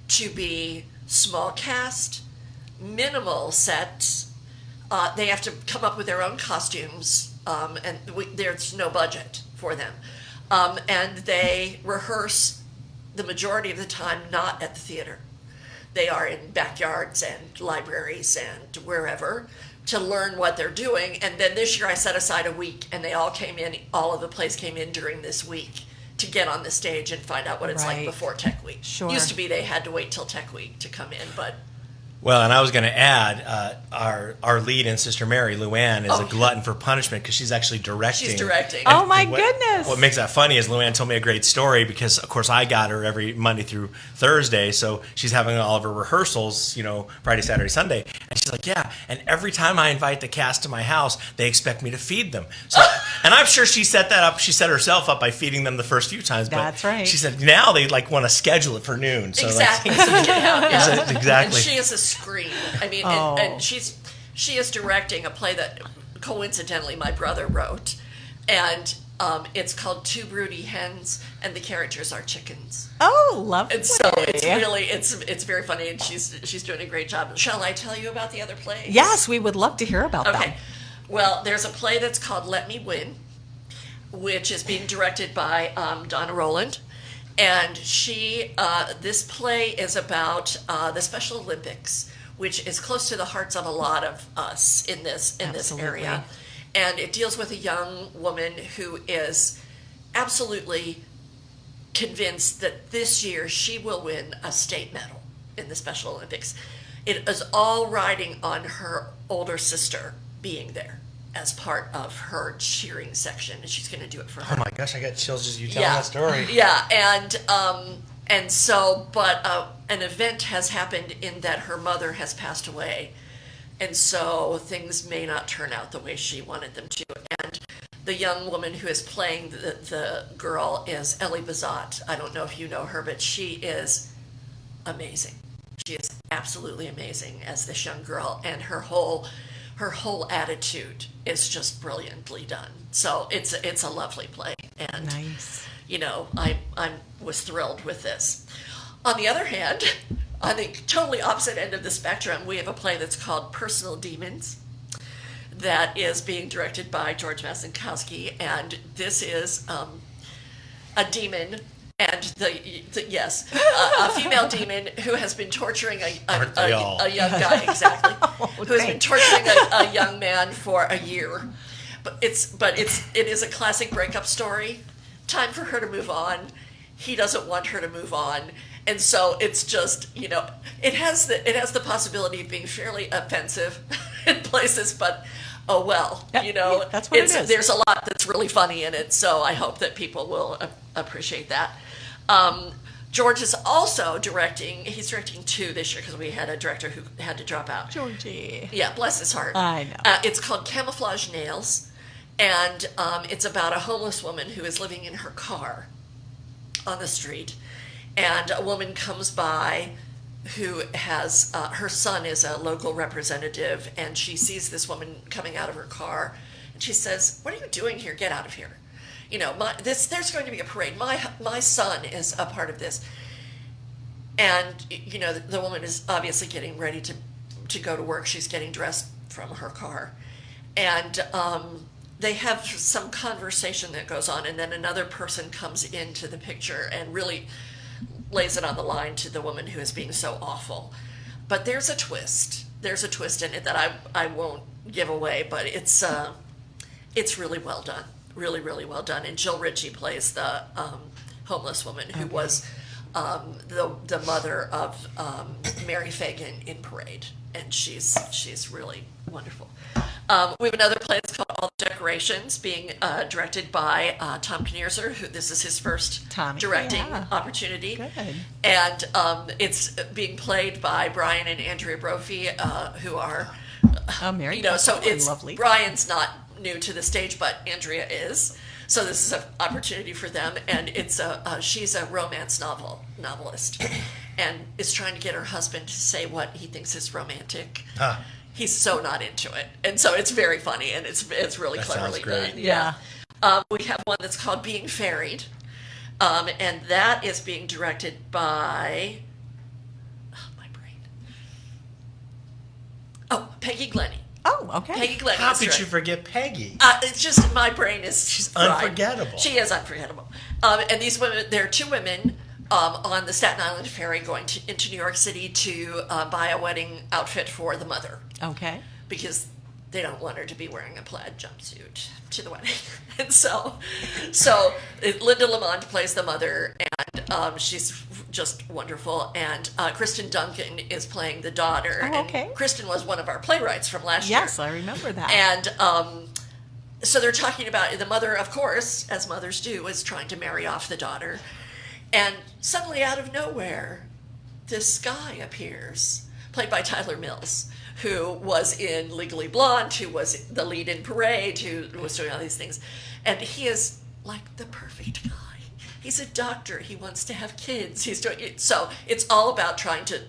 to be small cast, minimal sets. They have to come up with their own costumes, and there's no budget for them. And they rehearse the majority of the time not at the theater. They are in backyards and libraries and wherever to learn what they're doing. And then this year I set aside a week, and they all came in, all of the plays came in during this week to get on the stage and find out what it's like Right. before Tech Week. Sure. Used to be they had to wait till Tech Week to come in, but Well, and I was going to add, our lead in Sister Mary, Luann, is Oh, a yeah. glutton for punishment because she's actually directing. she's directing. Oh my What- goodness. What makes that funny is Luann told me a great story because, of course, I got her every Monday through Thursday, so she's having all of her rehearsals, Friday, Saturday, Sunday, and she's like, yeah, and every time I invite the cast to my house, they expect me to feed them. So, and I'm sure she set that up. She set herself up by feeding them the first few times. But That's right. She said now they want to schedule it for noon. So Exactly. So you get out, yeah. Exactly. And she is a scream. I mean, Oh. and she is directing a play that coincidentally my brother wrote, and it's called Two Broody Hens, and the characters are chickens. Oh, lovely. And so it's very funny, and she's doing a great job. Shall I tell you about the other plays? Yes, we would love to hear about Okay. them. Well, there's a play that's called Let Me Win, which is being directed by Donna Rowland. And this play is about the Special Olympics, which is close to the hearts of a lot of us in this Absolutely. area. And it deals with a young woman who is absolutely convinced that this year she will win a state medal in the Special Olympics. It is all riding on her older sister being there as part of her cheering section, and she's going to do it for her. Oh my gosh, I got chills just you telling that story. Yeah, and so, but an event has happened in that her mother has passed away, and so things may not turn out the way she wanted them to. And the young woman who is playing the girl is Ellie Bazat. I don't know if you know her, but she is amazing. She is absolutely amazing as this young girl, and her whole attitude is just brilliantly done. So it's a lovely play, and Nice. I was thrilled with this. On the other hand, on the totally opposite end of the spectrum, we have a play that's called Personal Demons that is being directed by George Mazinkowski, and this is a demon, and a female demon who has been torturing Aren't they all? a young guy, exactly, who has been thanks. torturing a young man for a year. But it is a classic breakup story. Time for her to move on. He doesn't want her to move on, and so it's just it has the possibility of being fairly offensive in places, but oh well, Yeah, that's what it is. There's a lot that's really funny in it, so I hope that people will appreciate that. George is also directing. He's directing 2 this year because we had a director who had to drop out. Georgie. Yeah, bless his heart. I know. It's called Camouflage Nails, and it's about a homeless woman who is living in her car on the street, and a woman comes by who has her son is a local representative, and she sees this woman coming out of her car, and she says, "What are you doing here? Get out of here! There's going to be a parade. My son is a part of this." And the woman is obviously getting ready to go to work. She's getting dressed from her car, and they have some conversation that goes on, and then another person comes into the picture and really lays it on the line to the woman who is being so awful. But there's a twist. There's a twist in it that I won't give away, but it's really well done. Really, really well done. And Jill Ritchie plays the homeless woman who was the mother of Mary Fagan in Parade, and she's really wonderful. We have another play that's called All the Decorations, being directed by Tom Knierzer, who this is his first directing opportunity. Good. And it's being played by Brian and Andrea Brophy, who are, married so couple and it's lovely. Brian's not new to the stage, but Andrea is. So this is an opportunity for them, and it's she's a romance novelist, and is trying to get her husband to say what he thinks is romantic. He's so not into it, and so it's very funny, and it's really That cleverly sounds great. done. Yeah. We have one that's called Being Ferried, and that is being directed by my brain. Peggy Glennie. Oh, okay. Peggy Glennie. How is could you direct- forget Peggy? It's just my brain is She's fried. unforgettable. She is unforgettable. And these women, there are two women on the Staten Island ferry going into New York City to buy a wedding outfit for the mother, Okay. because they don't want her to be wearing a plaid jumpsuit to the wedding. And so Linda Lamont plays the mother, and she's just wonderful. And Kristen Duncan is playing the daughter. Oh, okay. And Kristen was one of our playwrights from last year. Yes, I remember that. And so they're talking about the mother, of course, as mothers do, is trying to marry off the daughter. And suddenly, out of nowhere, this guy appears, played by Tyler Mills, who was in Legally Blonde, who was the lead in Parade, who was doing all these things. And he is like the perfect guy. He's a doctor. He wants to have kids. He's doing it. So it's all about trying to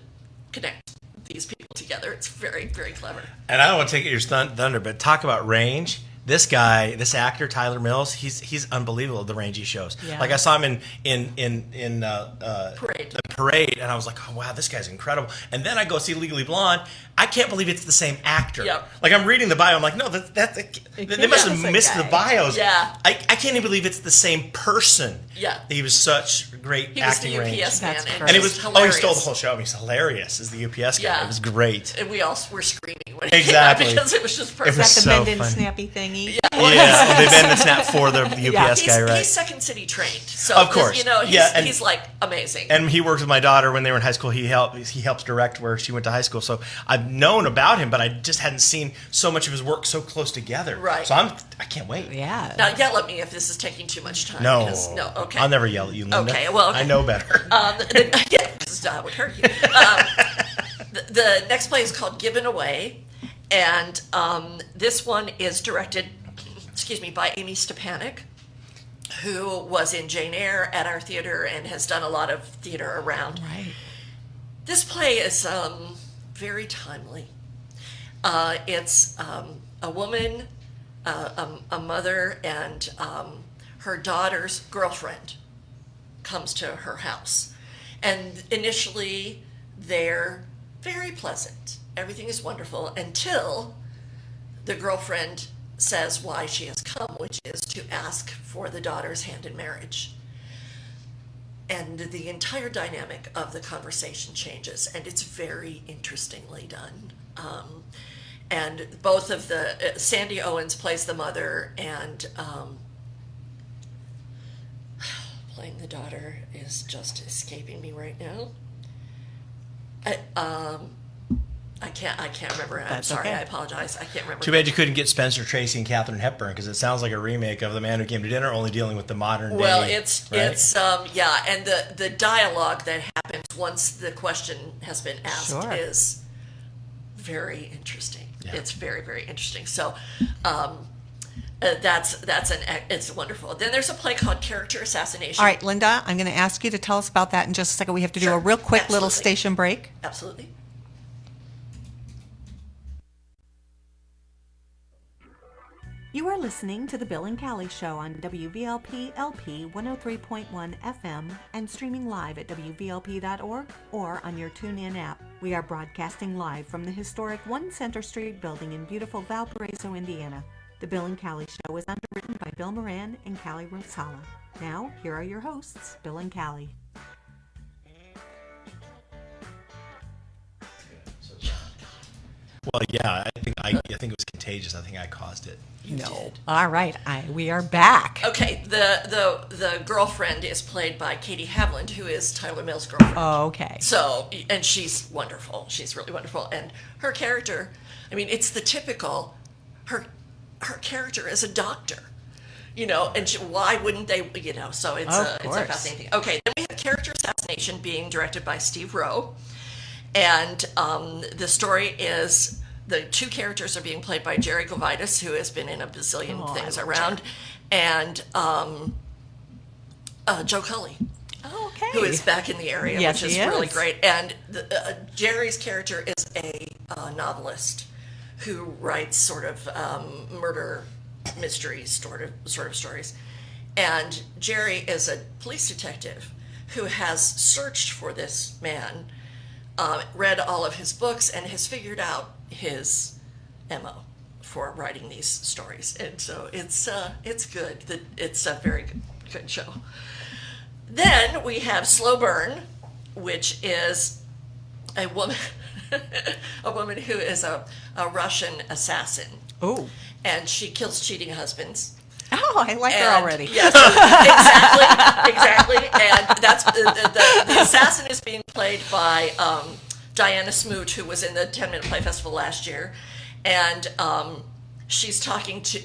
connect these people together. It's very, very clever. And I don't want to take your thunder, but talk about range. This guy, this actor, Tyler Mills, he's unbelievable, the range he shows. Yeah. Like I saw him in Parade. the Parade, and I was like, oh wow, this guy's incredible. And then I go see Legally Blonde. I can't believe it's the same actor. Yep. Like I'm reading the bio, I'm like, no, they must have That's a missed guy. the bios. Yeah. I can't even believe it's the same person. Yeah. He was such great He was acting the range. UPS man. That's And, great. And it just was hilarious. he stole the whole show. He's hilarious as the UPS guy. Yeah. It was great. And we all were screaming when he Exactly. came out, because it was just It perfect. was the so bend and funny. snappy thingy. Yeah, they bend the snap for the UPS he's, guy, right? He's Second City trained, so Of course. he's like amazing. And he worked with my daughter when they were in high school. He helps direct where she went to high school. So I've known about him, but I just hadn't seen so much of his work so close together. Right. So I can't wait. Yeah. Now yell at me if this is taking too much time. No. No. Okay. I'll never yell at you, Linda. Okay, well, okay. I know better. Yeah, because I would hurt you. The next play is called Given Away, and this one is directed, by Amy Stepanek, who was in Jane Eyre at our theater and has done a lot of theater around. Right. This play is very timely. It's a woman, a mother, and her daughter's girlfriend comes to her house. And initially, they're very pleasant. Everything is wonderful until the girlfriend says why she has come, which is to ask for the daughter's hand in marriage. And the entire dynamic of the conversation changes, and it's very interestingly done. And both of the Sandy Owens plays the mother, and playing the daughter is just escaping me right now. I can't remember. I'm That's sorry. okay. I apologize. I can't remember. Too bad you couldn't get Spencer Tracy and Katharine Hepburn, because it sounds like a remake of The Man Who Came to Dinner, only dealing with the modern Well, day. it's right? yeah, and the dialogue that happens once the question has been asked Sure. is very interesting. Yeah. It's very, very interesting. So it's wonderful. Then there's a play called Character Assassination. All right, Linda, I'm going to ask you to tell us about that in just a second. We have to do Sure. a real quick little Absolutely. station break. Absolutely. You are listening to The Bill and Callie Show on WVLP LP 103.1 FM and streaming live at WVLP.org or on your TuneIn app. We are broadcasting live from the historic 1 Center Street building in beautiful Valparaiso, Indiana. The Bill and Callie Show is underwritten by Bill Moran and Callie Rosala. Now, here are your hosts, Bill and Callie. Well, yeah, I think it was contagious. I think I caused it. No. All right. We are back. Okay, the girlfriend is played by Katie Havland, who is Tyler Mills' girlfriend. Oh, okay. So, and she's wonderful. She's really wonderful. And her character, I mean, it's the typical, her character is a doctor, and why wouldn't they, so it's a fascinating thing. Okay, then we have Character Assassination being directed by Steve Rowe. And the story is the two characters are being played by Jerry Govitis, who has been in a bazillion things around, and Joe Cully, who is back in the area, Yes, which is he really is. great. And Jerry's character is a novelist who writes sort of murder mysteries, sort of stories. And Jerry is a police detective who has searched for this man, read all of his books, and has figured out his MO for writing these stories. And so it's good. It's a very good show. Then we have Slow Burn, which is a woman who is a Russian assassin. Oh. And she kills cheating husbands. Oh, I like her already. Yes, exactly. And that's the assassin is being played by Diana Smoot, who was in the 10-Minute Play Festival last year, and she's talking to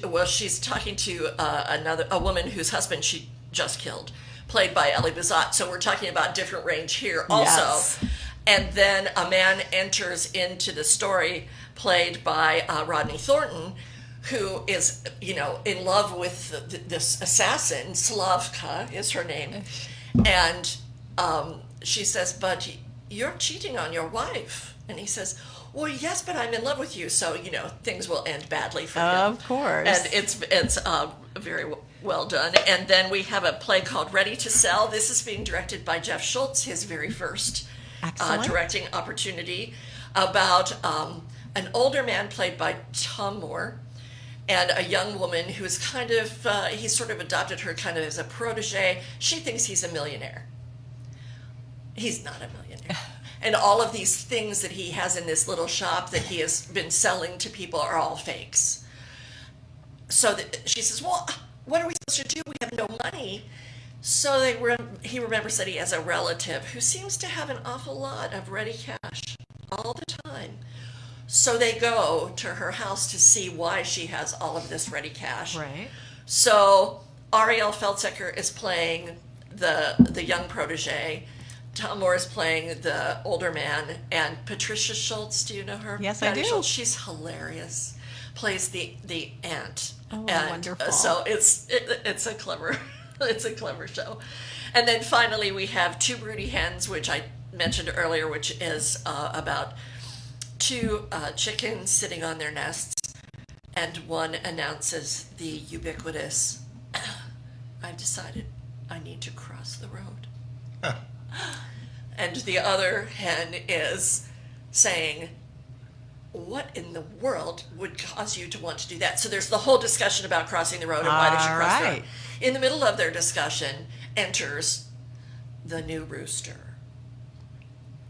a woman whose husband she just killed, played by Ellie Bazat. So we're talking about different range here also. Yes. And then a man enters into the story, played by Rodney Thornton, who is, in love with this assassin. Slavka is her name. And she says, but you're cheating on your wife. And he says, well, yes, but I'm in love with you. So, things will end badly for him. Of course. And it's very well done. And then we have a play called Ready to Sell. This is being directed by Jeff Schultz, his very first directing opportunity, about an older man played by Tom Moore, and a young woman who is kind of, he's sort of adopted her kind of as a protege. She thinks he's a millionaire. He's not a millionaire. And all of these things that he has in this little shop that he has been selling to people are all fakes. So she says, well, what are we supposed to do? We have no money. So he remembers that he has a relative who seems to have an awful lot of ready cash all the time. So they go to her house to see why she has all of this ready cash. Right. So Ariel Feldsecker is playing the young protege. Tom Moore is playing the older man. And Patricia Schultz, do you know her? Yes, Patty I do. Schultz, she's hilarious. Plays the aunt. Oh, and, wonderful. So it's a clever show. And then finally we have Two Broody Hens, which I mentioned earlier, which is about two chickens sitting on their nests, and one announces the ubiquitous, I've decided I need to cross the road. Huh. And the other hen is saying, what in the world would cause you to want to do that? So there's the whole discussion about crossing the road and why they should cross the road. Right. In the middle of their discussion enters the new rooster.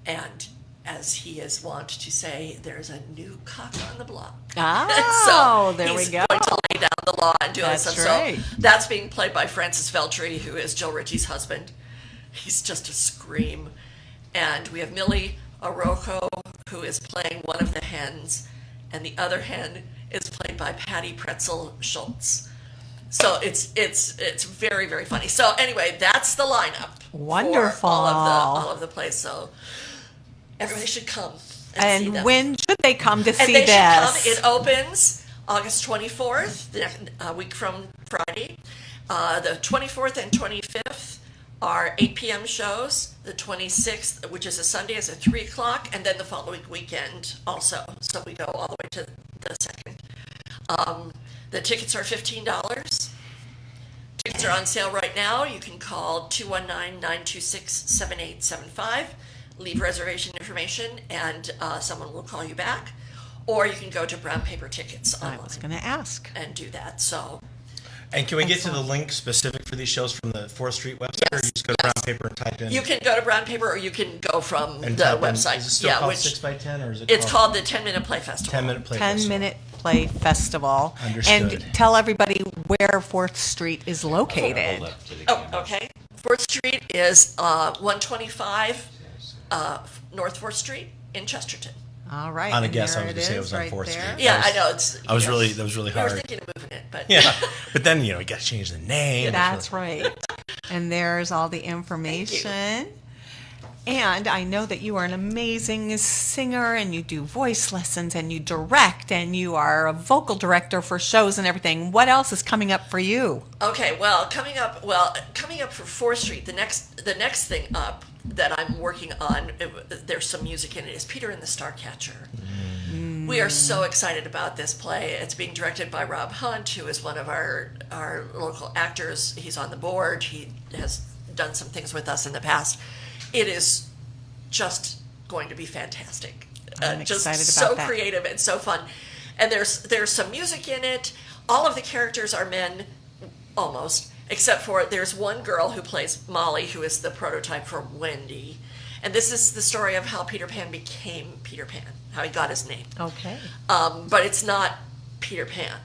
And as he is wont to say, there's a new cock on the block. Oh, so there we he's go. going to lay down the law and do all this That's stuff. right. So that's being played by Francis Veltri, who is Jill Ritchie's husband. He's just a scream. And we have Millie Arrojo, who is playing one of the hens, and the other hen is played by Patty Pretzel Schultz. So it's very, very funny. So anyway, that's the lineup. Wonderful. For all of the plays. So everybody should come and see them. when should they come to And see they this? should come. It opens August 24th, a week from Friday. The 24th and 25th are 8 p.m. shows. The 26th, which is a Sunday, is at 3 o'clock, and then the following weekend also. So we go all the way to the 2nd. The tickets are $15. Tickets are on sale right now. You can call 219-926-7875. Leave reservation information, and someone will call you back. or you can go to Brown Paper Tickets I online was going to ask. and do that. So, And can we get to the link specific for these shows from the 4th Street website, or you just go to yes. Brown Paper and type in? you can go to Brown Paper, or you can go from and the type in- website. Is it still called 6x10, or is it It's called the 10-Minute Play Festival. 10-minute play? 10-minute play festival. Understood. And tell everybody where 4th Street is located. Oh, okay. 4th Street is 125 North 4th Street in Chesterton. All right. On a and guess, there I was it gonna say it is was on right 4th there. Street. Yeah, That I know. that was really We were hard. thinking of moving it, but Yeah, but then you got to change the name. That's right. And there's all the information. And I know that you are an amazing singer and you do voice lessons and you direct and you are a vocal director for shows and everything. What else is coming up for you? Okay, well, coming up for 4th Street, the next thing up that I'm working on, there's some music in it, is Peter and the Starcatcher. We are so excited about this play. It's being directed by Rob Hunt, who is one of our local actors. He's on the board. He has done some things with us in the past. It is just going to be fantastic. I'm just excited so about that. creative and so fun. And there's some music in it. All of the characters are men, almost, except for there's one girl who plays Molly, who is the prototype for Wendy. And this is the story of how Peter Pan became Peter Pan, how he got his name. Okay. But it's not Peter Pan.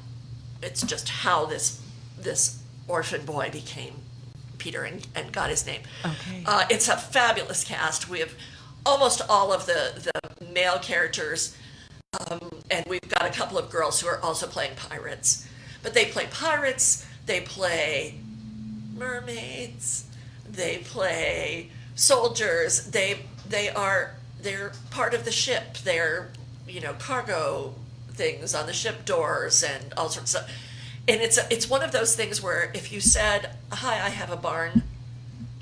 It's just how this orphan boy became Peter and got his name. Okay. It's a fabulous cast. We have almost all of the male characters, and we've got a couple of girls who are also playing pirates. But they play pirates, they play mermaids, they play soldiers. They're part of the ship. They're cargo things on the ship doors and all sorts of stuff. And it's one of those things where if you said, "Hi, I have a barn,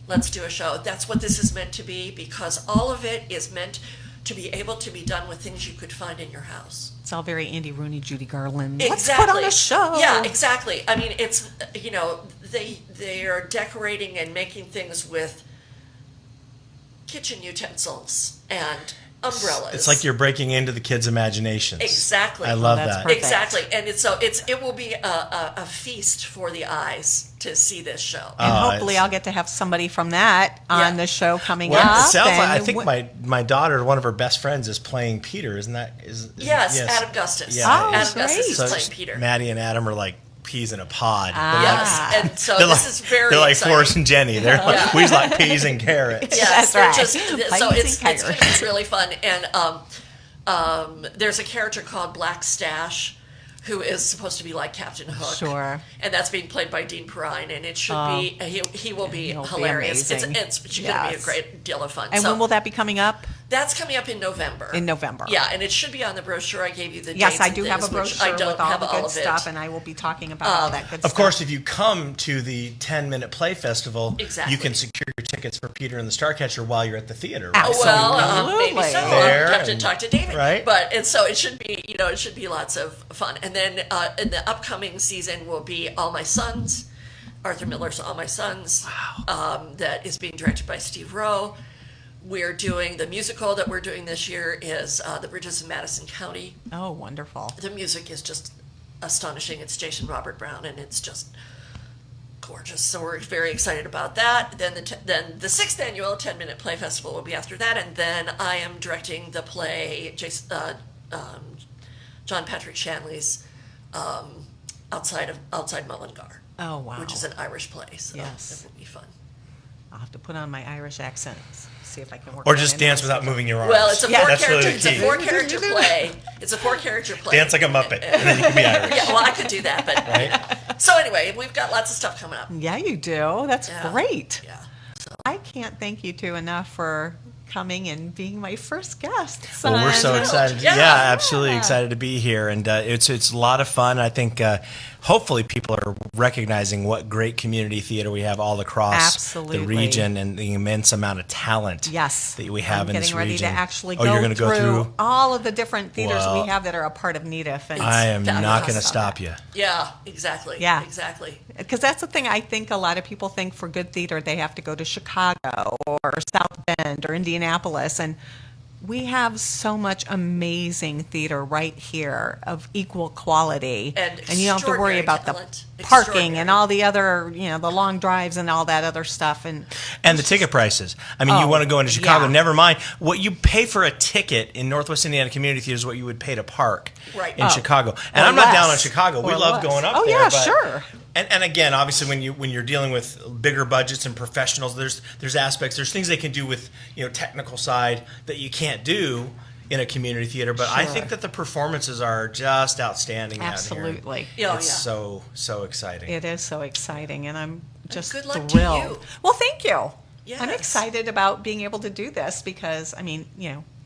let's do a show," that's what this is meant to be, because all of it is meant to be able to be done with things you could find in your house. It's all very Andy Rooney, Judy Garland. Exactly. Let's put on a show. Yeah, exactly. I mean, it's they are decorating and making things with kitchen utensils and umbrellas. It's like you're breaking into the kids' imaginations. Exactly. I love that's that. perfect. Exactly, and it will be a feast for the eyes to see this show. And Oh, hopefully it's- I'll get to have somebody from that on Yeah. the show coming Well, up. it sounds like I and think my daughter, one of her best friends, is playing Peter. Isn't that? Yes, Adam Gustus. Yeah. Oh, Adam great. Gustus is So playing Peter. Maddie and Adam are like peas in a pod. Yes, and so They're this like, is very they're like exciting. Forrest and Jenny. They're like, Yeah. we like peas and carrots. Yes, That's they're right. just so Plays it's and going to be really fun. And there's a character called Black Stash, who is supposed to be like Captain Hook. Sure. And that's being played by Dean Perrine, and it should be he will be He'll be hilarious. amazing. It's going to be a Yes. great deal of fun. And so when will that be coming up? that's coming up in November. In November. Yeah, and it should be on the brochure. I gave you the Yes, dates I and do have a things, which brochure I don't with all have the all good of it. stuff, and I will be talking about all that good stuff. Of course, if you come to the 10-minute play festival, Exactly. you can secure your tickets for Peter and the Starcatcher while you're at the theater. Oh, Right? well, maybe Absolutely. so. There I'll have to and- talk to David. right? But so it should be, it should be lots of fun. And then in the upcoming season will be All My Sons, Arthur Miller's All My Sons. Wow. That is being directed by Steve Rowe. We're doing the musical that we're doing this year is The Bridges of Madison County. Oh, wonderful. The music is just astonishing. It's Jason Robert Brown, and it's just gorgeous. So we're very excited about that. Then the 6th annual 10-minute play festival will be after that, and then I am directing the play John Patrick Shanley's outside Mullingar, Oh, wow. which is an Irish play. So Yes. it will be fun. I'll have to put on my Irish accent, see if I can work Or that just into dance my without schedule. moving your arms. Well, it's a That's four-character. really It's a key. four-character play. It's a four-character play. Dance like a Muppet, and then you can be Irish. Yeah, well, I could do that, but Right? so anyway, we've got lots of stuff coming up. Yeah, you do. That's Yeah. great. Yeah. I can't thank you two enough for coming and being my first guest. Well, we're so son. excited. Yeah. Yeah, absolutely excited to be here, and it's a lot of fun. I think hopefully people are recognizing what great community theater we have all across Absolutely. the region and the immense amount of talent Yes. that we have I'm in this getting ready region. to actually Oh, you're go gonna through, go through? all of the different theaters Well, we have that are a part of NEDIF. And I am Fabulous. not going to stop you. Yeah, exactly. Yeah. Exactly. because that's the thing I think a lot of people think for good theater they have to go to Chicago or South Bend or Indianapolis, and We have so much amazing theater right here of equal quality. And you don't have to worry extraordinary about talent. the parking Extraordinary. and all the other, the long drives and all that other stuff. And And the ticket prices. I mean, you Oh, want to go into Chicago, yeah. never mind. What you pay for a ticket in Northwest Indiana Community Theater is what you would pay to park Right. in Oh. Chicago. And Or I'm not down on less. Chicago. We Or love less. going up Oh, there. yeah, but- sure. And again, obviously, when you're dealing with bigger budgets and professionals, there's aspects, there's things they can do with technical side that you can't do in a community theater. But I Sure. think that the performances are just outstanding. out here. Absolutely. Yeah, It's yeah. so exciting. It is so exciting, and I'm just good luck to thrilled. you. Well, thank you. Yes. I'm excited about being able to do this because,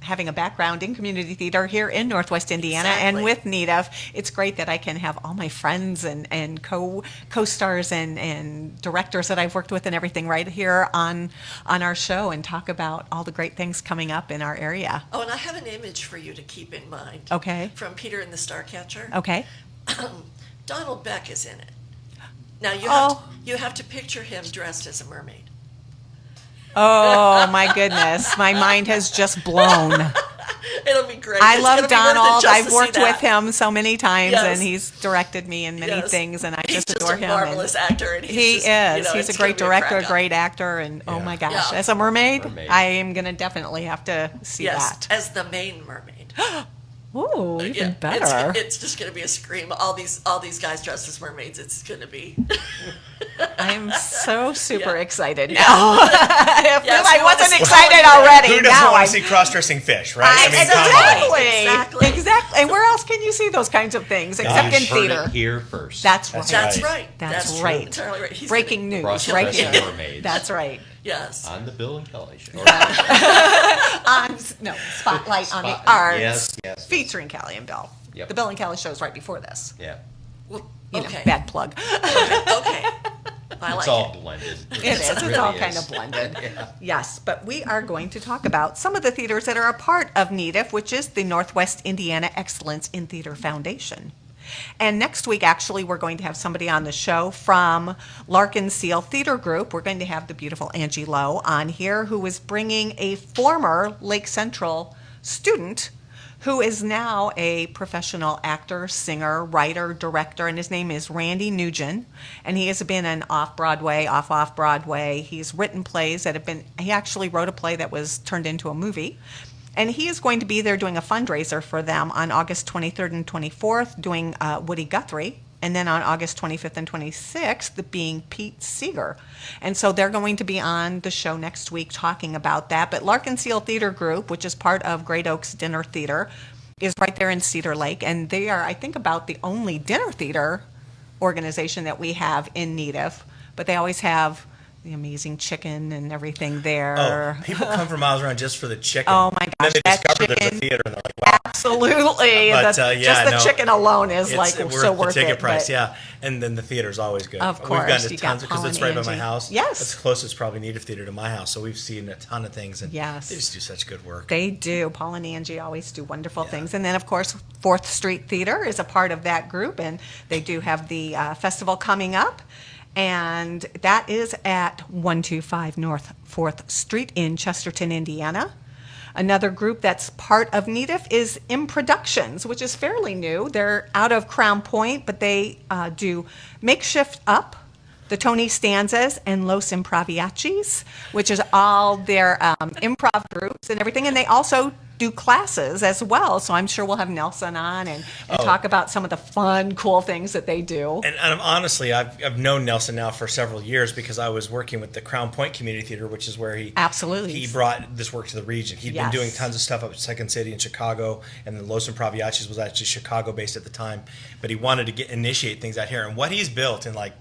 having a background in community theater here in Northwest Indiana and Exactly. with NEDF, it's great that I can have all my friends and co-stars and directors that I've worked with and everything right here on our show and talk about all the great things coming up in our area. Oh, and I have an image for you to keep in mind. Okay. From Peter and the Starcatcher. Okay. Donald Beck is in it. Now Oh. you have to picture him dressed as a mermaid. Oh my goodness, my mind has just blown. It'll be great. I It's love gonna be worth it Donald. just I've to see worked with that. him so many times, Yes. and he's directed me in many Yes. things, and I He's just adore a him. marvelous and actor, and he just, is. He's a it's great gonna be director, a crack up. great actor, and oh my gosh, Yeah. as a mermaid, Mermaid. I am gonna definitely have to see Yes, that. as the main mermaid. Ooh, even Yeah, better. It's just going to be a scream. All these guys dressed as mermaids. It's going to be. I am so super Yeah. excited now. If Yes, I we wanna wasn't see excited all of that. already. Who doesn't now want I'm to see cross-dressing fish, right? I mean, come on. Exactly. Exactly. And where else can you see those kinds of things except in You heard theater? it here first. That's right. That's right. That's true. right. Entirely right. He's Breaking gonna- news right Cross-dressing here. mermaids. That's right. Yes. On the Bill and Kelly Show. Spotlight on the Spot- arts. yes. Featuring Callie and Bill. Yep. The Bill and Kelly show is right before this. Yeah. Well, You know, okay. bad plug. Okay. I like It's all it. blended. It is. It's really all is. kind of blended. Yes, but we are going to talk about some of the theaters that are a part of NEDF, which is the Northwest Indiana Excellence in Theater Foundation. And next week, actually, we're going to have somebody on the show from Larkin Seal Theater Group. We're going to have the beautiful Angie Lowe on here, who is bringing a former Lake Central student who is now a professional actor, singer, writer, director, and his name is Randy Nugent. And he has been an off-Broadway, off-Broadway. He's written plays that have been, he actually wrote a play that was turned into a movie. And he is going to be there doing a fundraiser for them on August 23rd and 24th, doing Woody Guthrie. And then on August 25th and 26th, being Pete Seeger. And so they're going to be on the show next week talking about that. But Larkin Seal Theater Group, which is part of Great Oaks Dinner Theater, is right there in Cedar Lake. And they are, I think, about the only dinner theater organization that we have in NEDF. But they always have the amazing chicken and everything there. Oh, people come from miles around just for the chicken. Oh my And gosh, then they that discover there's a chicken- theater and they're like, wow. Absolutely. But, The- yeah, just the no. chicken alone is It's like so worth the ticket it. price, but- yeah. And then the theater's always good. Of We've course, gotten to you got tons because it's Paul right and by my Angie. house. Yes. It's the closest probably native theater to my house, so we've seen a ton of things. And Yes. they just do such good work. They do. Paul and Angie always do wonderful things. And then, of course, 4th Street Theater is a part of that group, and they do have the festival coming up. And that is at 125 North 4th Street in Chesterton, Indiana. Another group that's part of NEDF is M Productions, which is fairly new. They're out of Crown Point, but they do Makeshift Up, the Tony Stanzas, and Los Improviachis, which is all their improv groups and everything. And they also do classes as well. So I'm sure we'll have Nelson on and talk about some of the fun, cool things that they do. And honestly, I've known Nelson now for several years because I was working with the Crown Point Community Theater, which is where he Absolutely. he brought this work to the region. He'd Yes. been doing tons of stuff up at Second City in Chicago, and the Los Improviachis was actually Chicago-based at the time. But he wanted to initiate things out here. And what he's built in I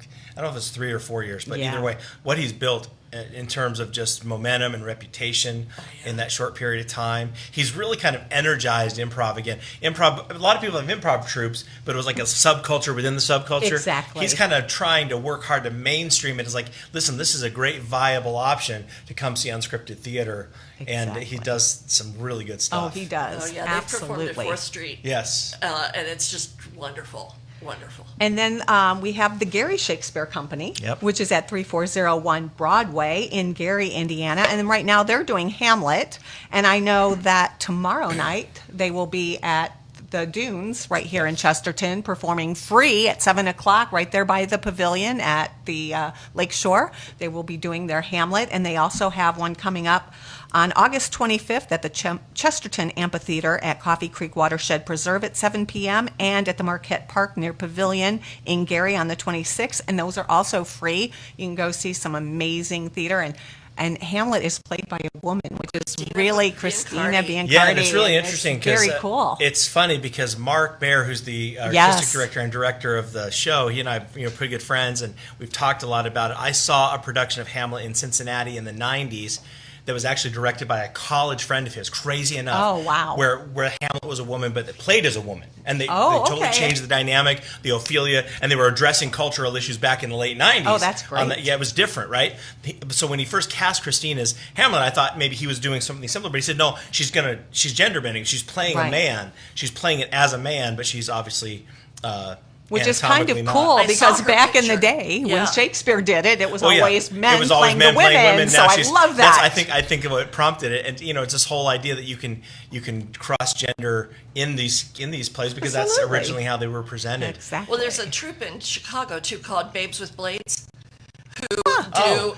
don't know if it's 3 or 4 years, but Yeah. either way, what he's built in terms of just momentum and reputation in that short period of time. He's really kind of energized improv again. Improv, a lot of people have improv troupes, but it was like a subculture within the subculture. Exactly. He's kind of trying to work hard to mainstream it. It's like, listen, this is a great viable option to come see unscripted theater. And he Exactly. does some really good stuff. Oh, he does. Oh yeah, they've performed at Absolutely. 4th Street. Yes. And it's just wonderful. Wonderful. And then we have the Gary Shakespeare Company, Yep. which is at 3401 Broadway in Gary, Indiana. And then right now they're doing Hamlet. And I know that tomorrow night they will be at the Dunes right here in Chesterton performing free at 7 o'clock right there by the pavilion at the Lake Shore. They will be doing their Hamlet. And they also have one coming up on August 25th at the Chesterton Amphitheater at Coffee Creek Watershed Preserve at 7 p.m. and at the Marquette Park near Pavilion in Gary on the 26th. And those are also free. You can go see some amazing theater. And Hamlet is played by a woman, which is really Christina Biancardi. Yeah, and it's really interesting because very cool. It's funny because Mark Baer, who's the artistic director and director of the show, he and I are pretty good friends, and we've talked a lot about it. I saw a production of Hamlet in Cincinnati in the 90s that was actually directed by a college friend of his, crazy enough. Oh, wow. Where Hamlet was a woman, but it played as a woman. And they Oh, totally okay. changed the dynamic, the Ophelia, and they were addressing cultural issues back in the late 90s. Oh, that's great. Yeah, it was different, right? So when he first cast Christine as Hamlet, I thought maybe he was doing something similar, but he said, no, she's gender bending. She's playing Right. a man. She's playing it as a man, but she's obviously Which is kind of anatomically cool not. I saw because her back in picture. the day Yeah. when Shakespeare did it, it was Oh, yeah. always men It was always playing men the women. playing women. So Now I she's- love that. I think of what prompted it, and it's this whole idea that you can cross gender in these plays because that's Absolutely. originally how they were presented. Exactly. Well, there's a troupe in Chicago too called Babes with Blades, who Oh.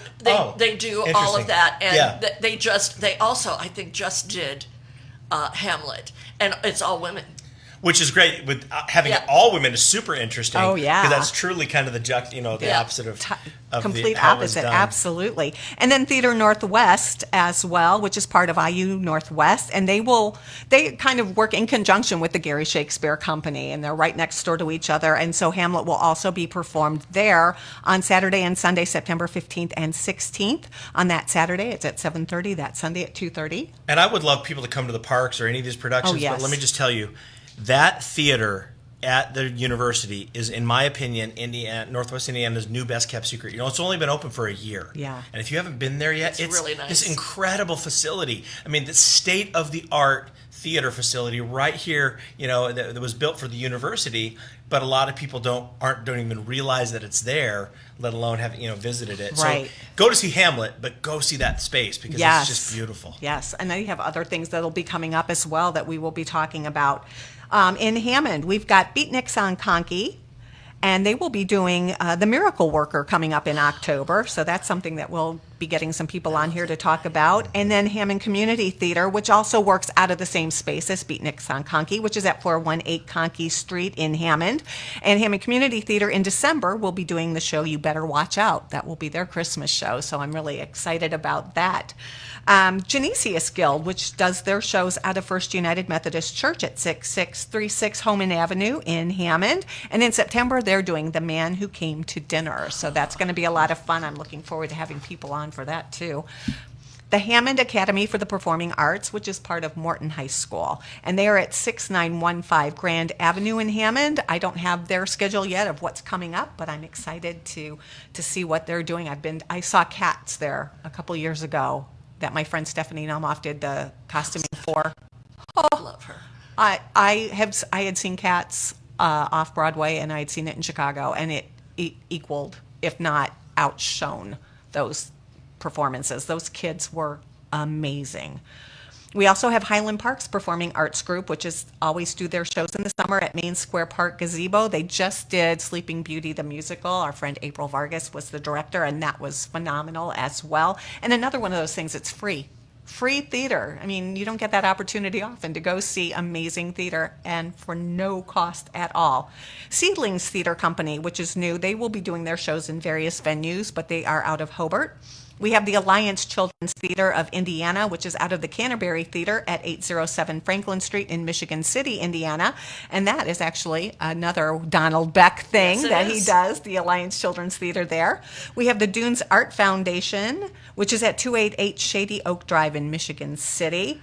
they do all Interesting. of that, and Yeah. they also I think just did Hamlet, and it's all women. Which is great. With having Yeah. it all women is super interesting. Oh, yeah. because that's truly kind of the Yeah. opposite of Complete how it was opposite, done. absolutely. And then Theater Northwest as well, which is part of IU Northwest, and they kind of work in conjunction with the Gary Shakespeare Company, and they're right next door to each other. And so Hamlet will also be performed there on Saturday and Sunday, September 15th and 16th. On that Saturday, it's at 7:30. That Sunday at 2:30. And I would love people to come to the parks or any of these productions. Oh, yes. But let me just tell you, that theater at the university is, in my opinion, Northwest Indiana's new best kept secret. It's only been open for a year. Yeah. And if you haven't been there yet, It's really nice. this incredible facility. I mean, the state of the art theater facility right here, that was built for the university, but a lot of people don't even realize that it's there, let alone have visited it. Right. So go to see Hamlet, but go see that space because Yes. it's just beautiful. Yes, and then you have other things that'll be coming up as well that we will be talking about. In Hammond, we've got Beatniks on Conkey, and they will be doing The Miracle Worker coming up in October. So that's something that we'll be getting some people on here to talk about. And then Hammond Community Theater, which also works out of the same space as Beatniks on Conkey, which is at 418 Conkey Street in Hammond. And Hammond Community Theater in December will be doing the show You Better Watch Out. That will be their Christmas show, so I'm really excited about that. Genesius Guild, which does their shows out of First United Methodist Church at 6636 Homan Avenue in Hammond. And in September, they're doing The Man Who Came to Dinner. So that's going to be a lot of fun. I'm looking forward to having people on for that, too. The Hammond Academy for the Performing Arts, which is part of Morton High School. And they are at 6915 Grand Avenue in Hammond. I don't have their schedule yet of what's coming up, but I'm excited to see what they're doing. I saw Cats there a couple years ago that my friend Stephanie Nelmoff did the costuming for. Love her. I had seen Cats off Broadway, and I had seen it in Chicago, and it equaled, if not outshone, those performances. Those kids were amazing. We also have Highland Park's Performing Arts Group, which is always do their shows in the summer at Main Square Park Gazebo. They just did Sleeping Beauty the musical. Our friend April Vargas was the director, and that was phenomenal as well. And another one of those things, it's free. Free theater. I mean, you don't get that opportunity often to go see amazing theater, and for no cost at all. Seedlings Theater Company, which is new, they will be doing their shows in various venues, but they are out of Hobart. We have the Alliance Children's Theater of Indiana, which is out of the Canterbury Theater at 807 Franklin Street in Michigan City, Indiana. And that is actually another Donald Beck thing Yes, it that he is. does, the Alliance Children's Theater there. We have the Dunes Art Foundation, which is at 288 Shady Oak Drive in Michigan City.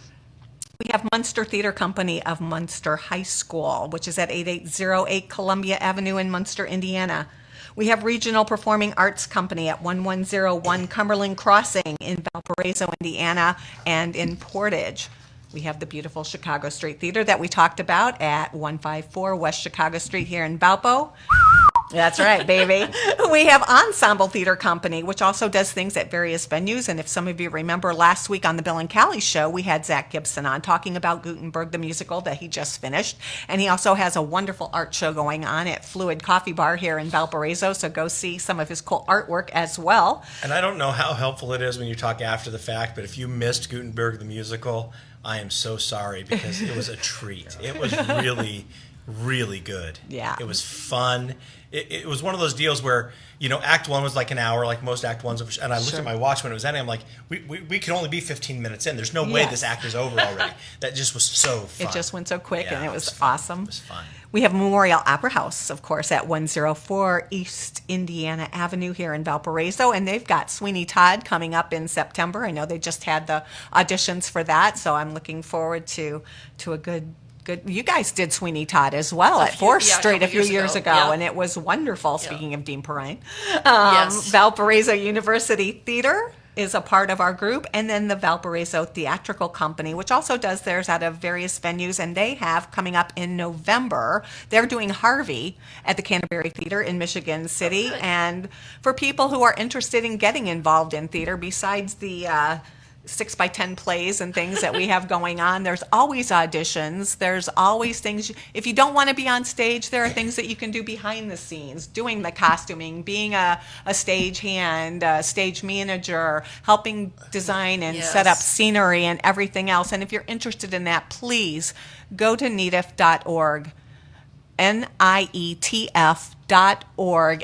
We have Munster Theater Company of Munster High School, which is at 8808 Columbia Avenue in Munster, Indiana. We have Regional Performing Arts Company at 1101 Cumberland Crossing in Valparaiso, Indiana, and in Portage. We have the beautiful Chicago Street Theater that we talked about at 154 West Chicago Street here in Valpo. That's right, baby. We have Ensemble Theater Company, which also does things at various venues. And if some of you remember last week on the Bill and Callie show, we had Zach Gibson on talking about Gutenberg the musical that he just finished. And he also has a wonderful art show going on at Fluid Coffee Bar here in Valparaiso. So go see some of his cool artwork as well. And I don't know how helpful it is when you talk after the fact, but if you missed Gutenberg the musical, I am so sorry, because it was a treat. It was really, really good. Yeah. It was fun. It was one of those deals where, Act 1 was like an hour, like most Act 1s. And I looked at my watch when it was ending. I'm like, we can only be 15 minutes in. There's no way this act is over already. That just was so fun. It just went so quick, Yeah, and it was fun. awesome. It was fun. We have Memorial Opera House, of course, at 104 East Indiana Avenue here in Valparaiso, and they've got Sweeney Todd coming up in September. I know they just had the auditions for that, so I'm looking forward to a good. You guys did Sweeney Todd as well at 4th Street a few years ago, yeah. and it was wonderful. Speaking of Dean Perrine, Yes. Valparaiso University Theater is a part of our group, and then the Valparaiso Theatrical Company, which also does theirs out of various venues, and they have coming up in November, they're doing Harvey at the Canterbury Theater in Michigan City. And for people who are interested in getting involved in theater, besides the 6x10 plays and things that we have going on, there's always auditions, there's always things. If you don't want to be on stage, there are things that you can do behind the scenes, doing the costuming, being a stage hand, a stage manager, helping design and set up scenery and everything else. And if you're interested in that, please go to netif.org, NIETF.org,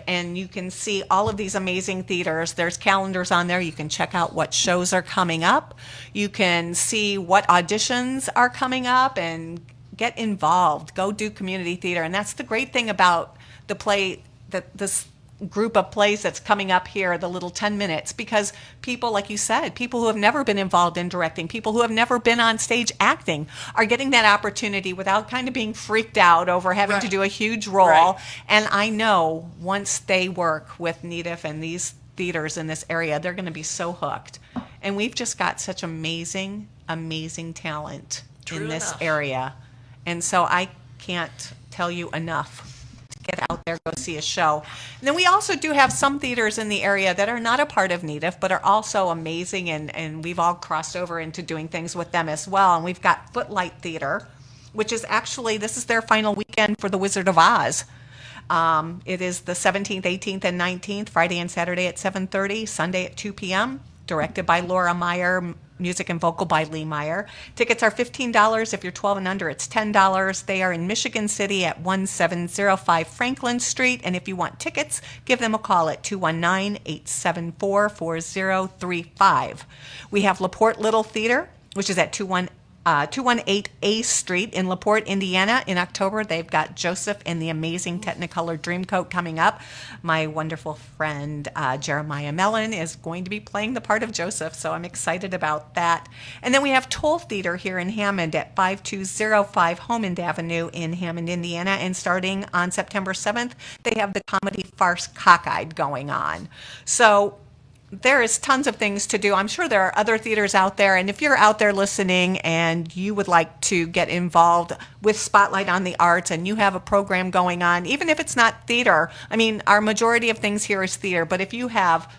and you can see all of these amazing theaters. There's calendars on there. You can check out what shows are coming up. You can see what auditions are coming up and get involved. Go do community theater. And that's the great thing about the play, that this group of plays that's coming up here, the little 10 minutes, because people, like you said, people who have never been involved in directing, people who have never been on stage acting, are getting that opportunity without kind of being freaked out over having to do a huge role. Right. And I know once they work with NETIF and these theaters in this area, they're going to be so hooked. And we've just got such amazing, amazing talent in this enough. area. And so I can't tell you enough. Get out there, go see a show. And then we also do have some theaters in the area that are not a part of NETIF, but are also amazing, and we've all crossed over into doing things with them as well. And we've got Footlight Theater, which is actually, this is their final weekend for The Wizard of Oz. It is the 17th, 18th, and 19th, Friday and Saturday at 7:30, Sunday at 2 p.m., directed by Laura Meyer, music and vocal by Lee Meyer. Tickets are $15. If you're 12 and under, it's $10. They are in Michigan City at 1705 Franklin Street. And if you want tickets, give them a call at 219-874-4035. We have LaPorte Little Theater, which is at 218 A Street in LaPorte, Indiana. In October, they've got Joseph and the Amazing Technicolor Dreamcoat coming up. My wonderful friend Jeremiah Mellon is going to be playing the part of Joseph, so I'm excited about that. And then we have Toll Theater here in Hammond at 5205 Homond Avenue in Hammond, Indiana. And starting on September 7th, they have the comedy farce Cockeyed going on. So there is tons of things to do. I'm sure there are other theaters out there, and if you're out there listening and you would like to get involved with Spotlight on the Arts and you have a program going on, even if it's not theater, I mean, our majority of things here is theater, but if you have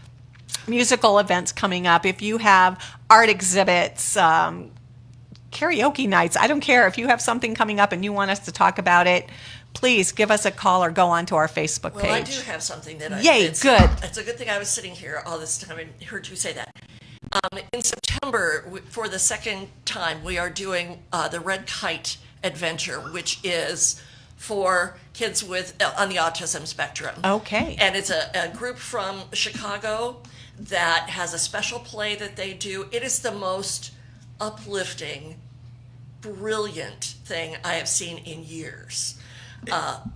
musical events coming up, if you have art exhibits, karaoke nights, I don't care, if you have something coming up and you want us to talk about it, please give us a call or go onto our Facebook page. Well, I do have something that Yay, good. It's a good thing I was sitting here all this time and heard you say that. In September, for the second time, we are doing the Red Kite Adventure, which is for kids with on the autism spectrum. Okay. And it's a group from Chicago that has a special play that they do. It is the most uplifting, brilliant thing I have seen in years.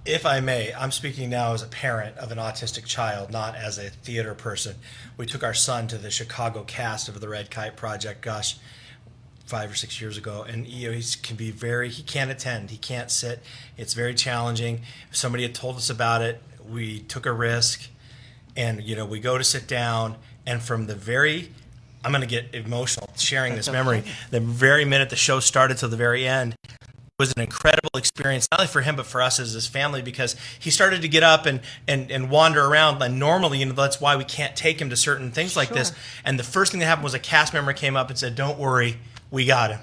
If I may, I'm speaking now as a parent of an autistic child, not as a theater person. We took our son to the Chicago cast of the Red Kite Project, 5 or 6 years ago, and he can't attend, he can't sit. It's very challenging. If somebody had told us about it, we took a risk, and we go to sit down, and from the very I'm going to get emotional sharing That's this memory. okay. The very minute the show started till the very end was an incredible experience, not only for him, but for us as his family, because he started to get up and wander around. And normally, that's why we can't take him to certain things like this. And the first thing that happened was a cast member came up and said, "Don't worry, we got him."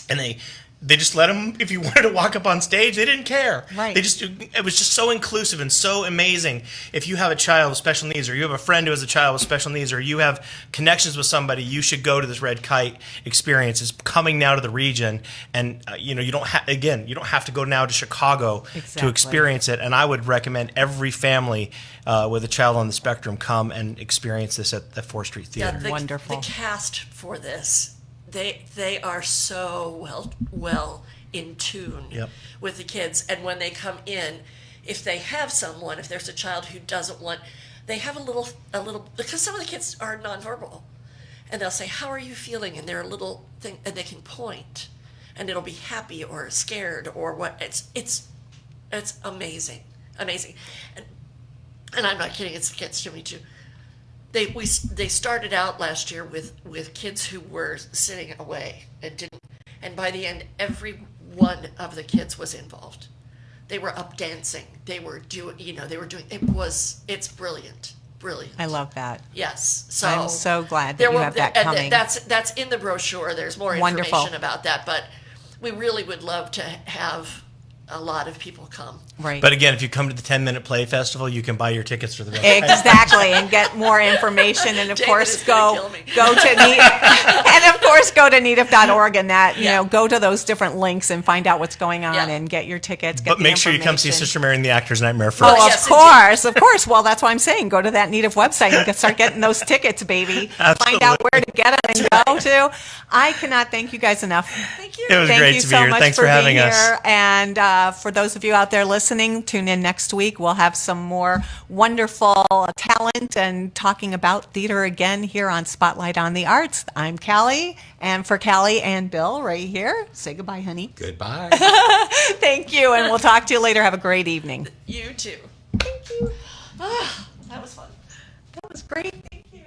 And they just let him, if you wanted to walk up on stage, they didn't care. Right. It was just so inclusive and so amazing. If you have a child with special needs, or you have a friend who has a child with special needs, or you have connections with somebody, you should go to this Red Kite experience. It's coming now to the region, and you don't have to go now to Chicago to Exactly. experience it. And I would recommend every family with a child on the spectrum come and experience this at the 4th Street Theater. Wonderful. The cast for this, they are so well in tune Yep. with the kids, and when they come in, if they have someone, if there's a child who doesn't want, they have a little because some of the kids are nonverbal, and they'll say, "How are you feeling?" and they're a little thing, and they can point, and it'll be happy or scared or what. It's amazing, and I'm not kidding. It gets to me too. They started out last year with kids who were sitting away and didn't, and by the end, every one of the kids was involved. They were up dancing. They were doing. It's brilliant. I love that. Yes. So I'm so glad that you have that coming. That's in the brochure. There's more Wonderful. information about that, but we really would love to have a lot of people come. Right. But again, if you come to the 10-minute play festival, you can buy your tickets for the rest. Exactly, and get more information, and of David course is gonna go kill me. to and of course go to needif.org, and that Yeah. go to those different links and find out what's going on Yeah. and get your tickets. Get But the make sure you come see information. Sister Mary and the Actor's Nightmare first. Oh, Yes, of course. Well, that's why I'm saying go to that Needif website and start getting those tickets, baby. Find out where to get them and go to. I cannot thank you guys enough. Thank you. It was Thank great you to be so here. much Thanks for for having being us. here. And for those of you out there listening, tune in next week. We'll have some more wonderful talent and talking about theater again here on Spotlight on the Arts. I'm Callie, and for Callie and Bill right here, say goodbye, honey. Goodbye. Thank you, and we'll talk to you later. Have a great evening. You too. Thank you. That was fun. That was great. Thank you.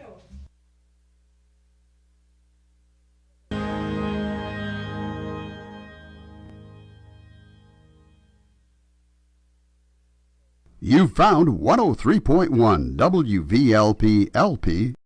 You found 103.1 WVLP LP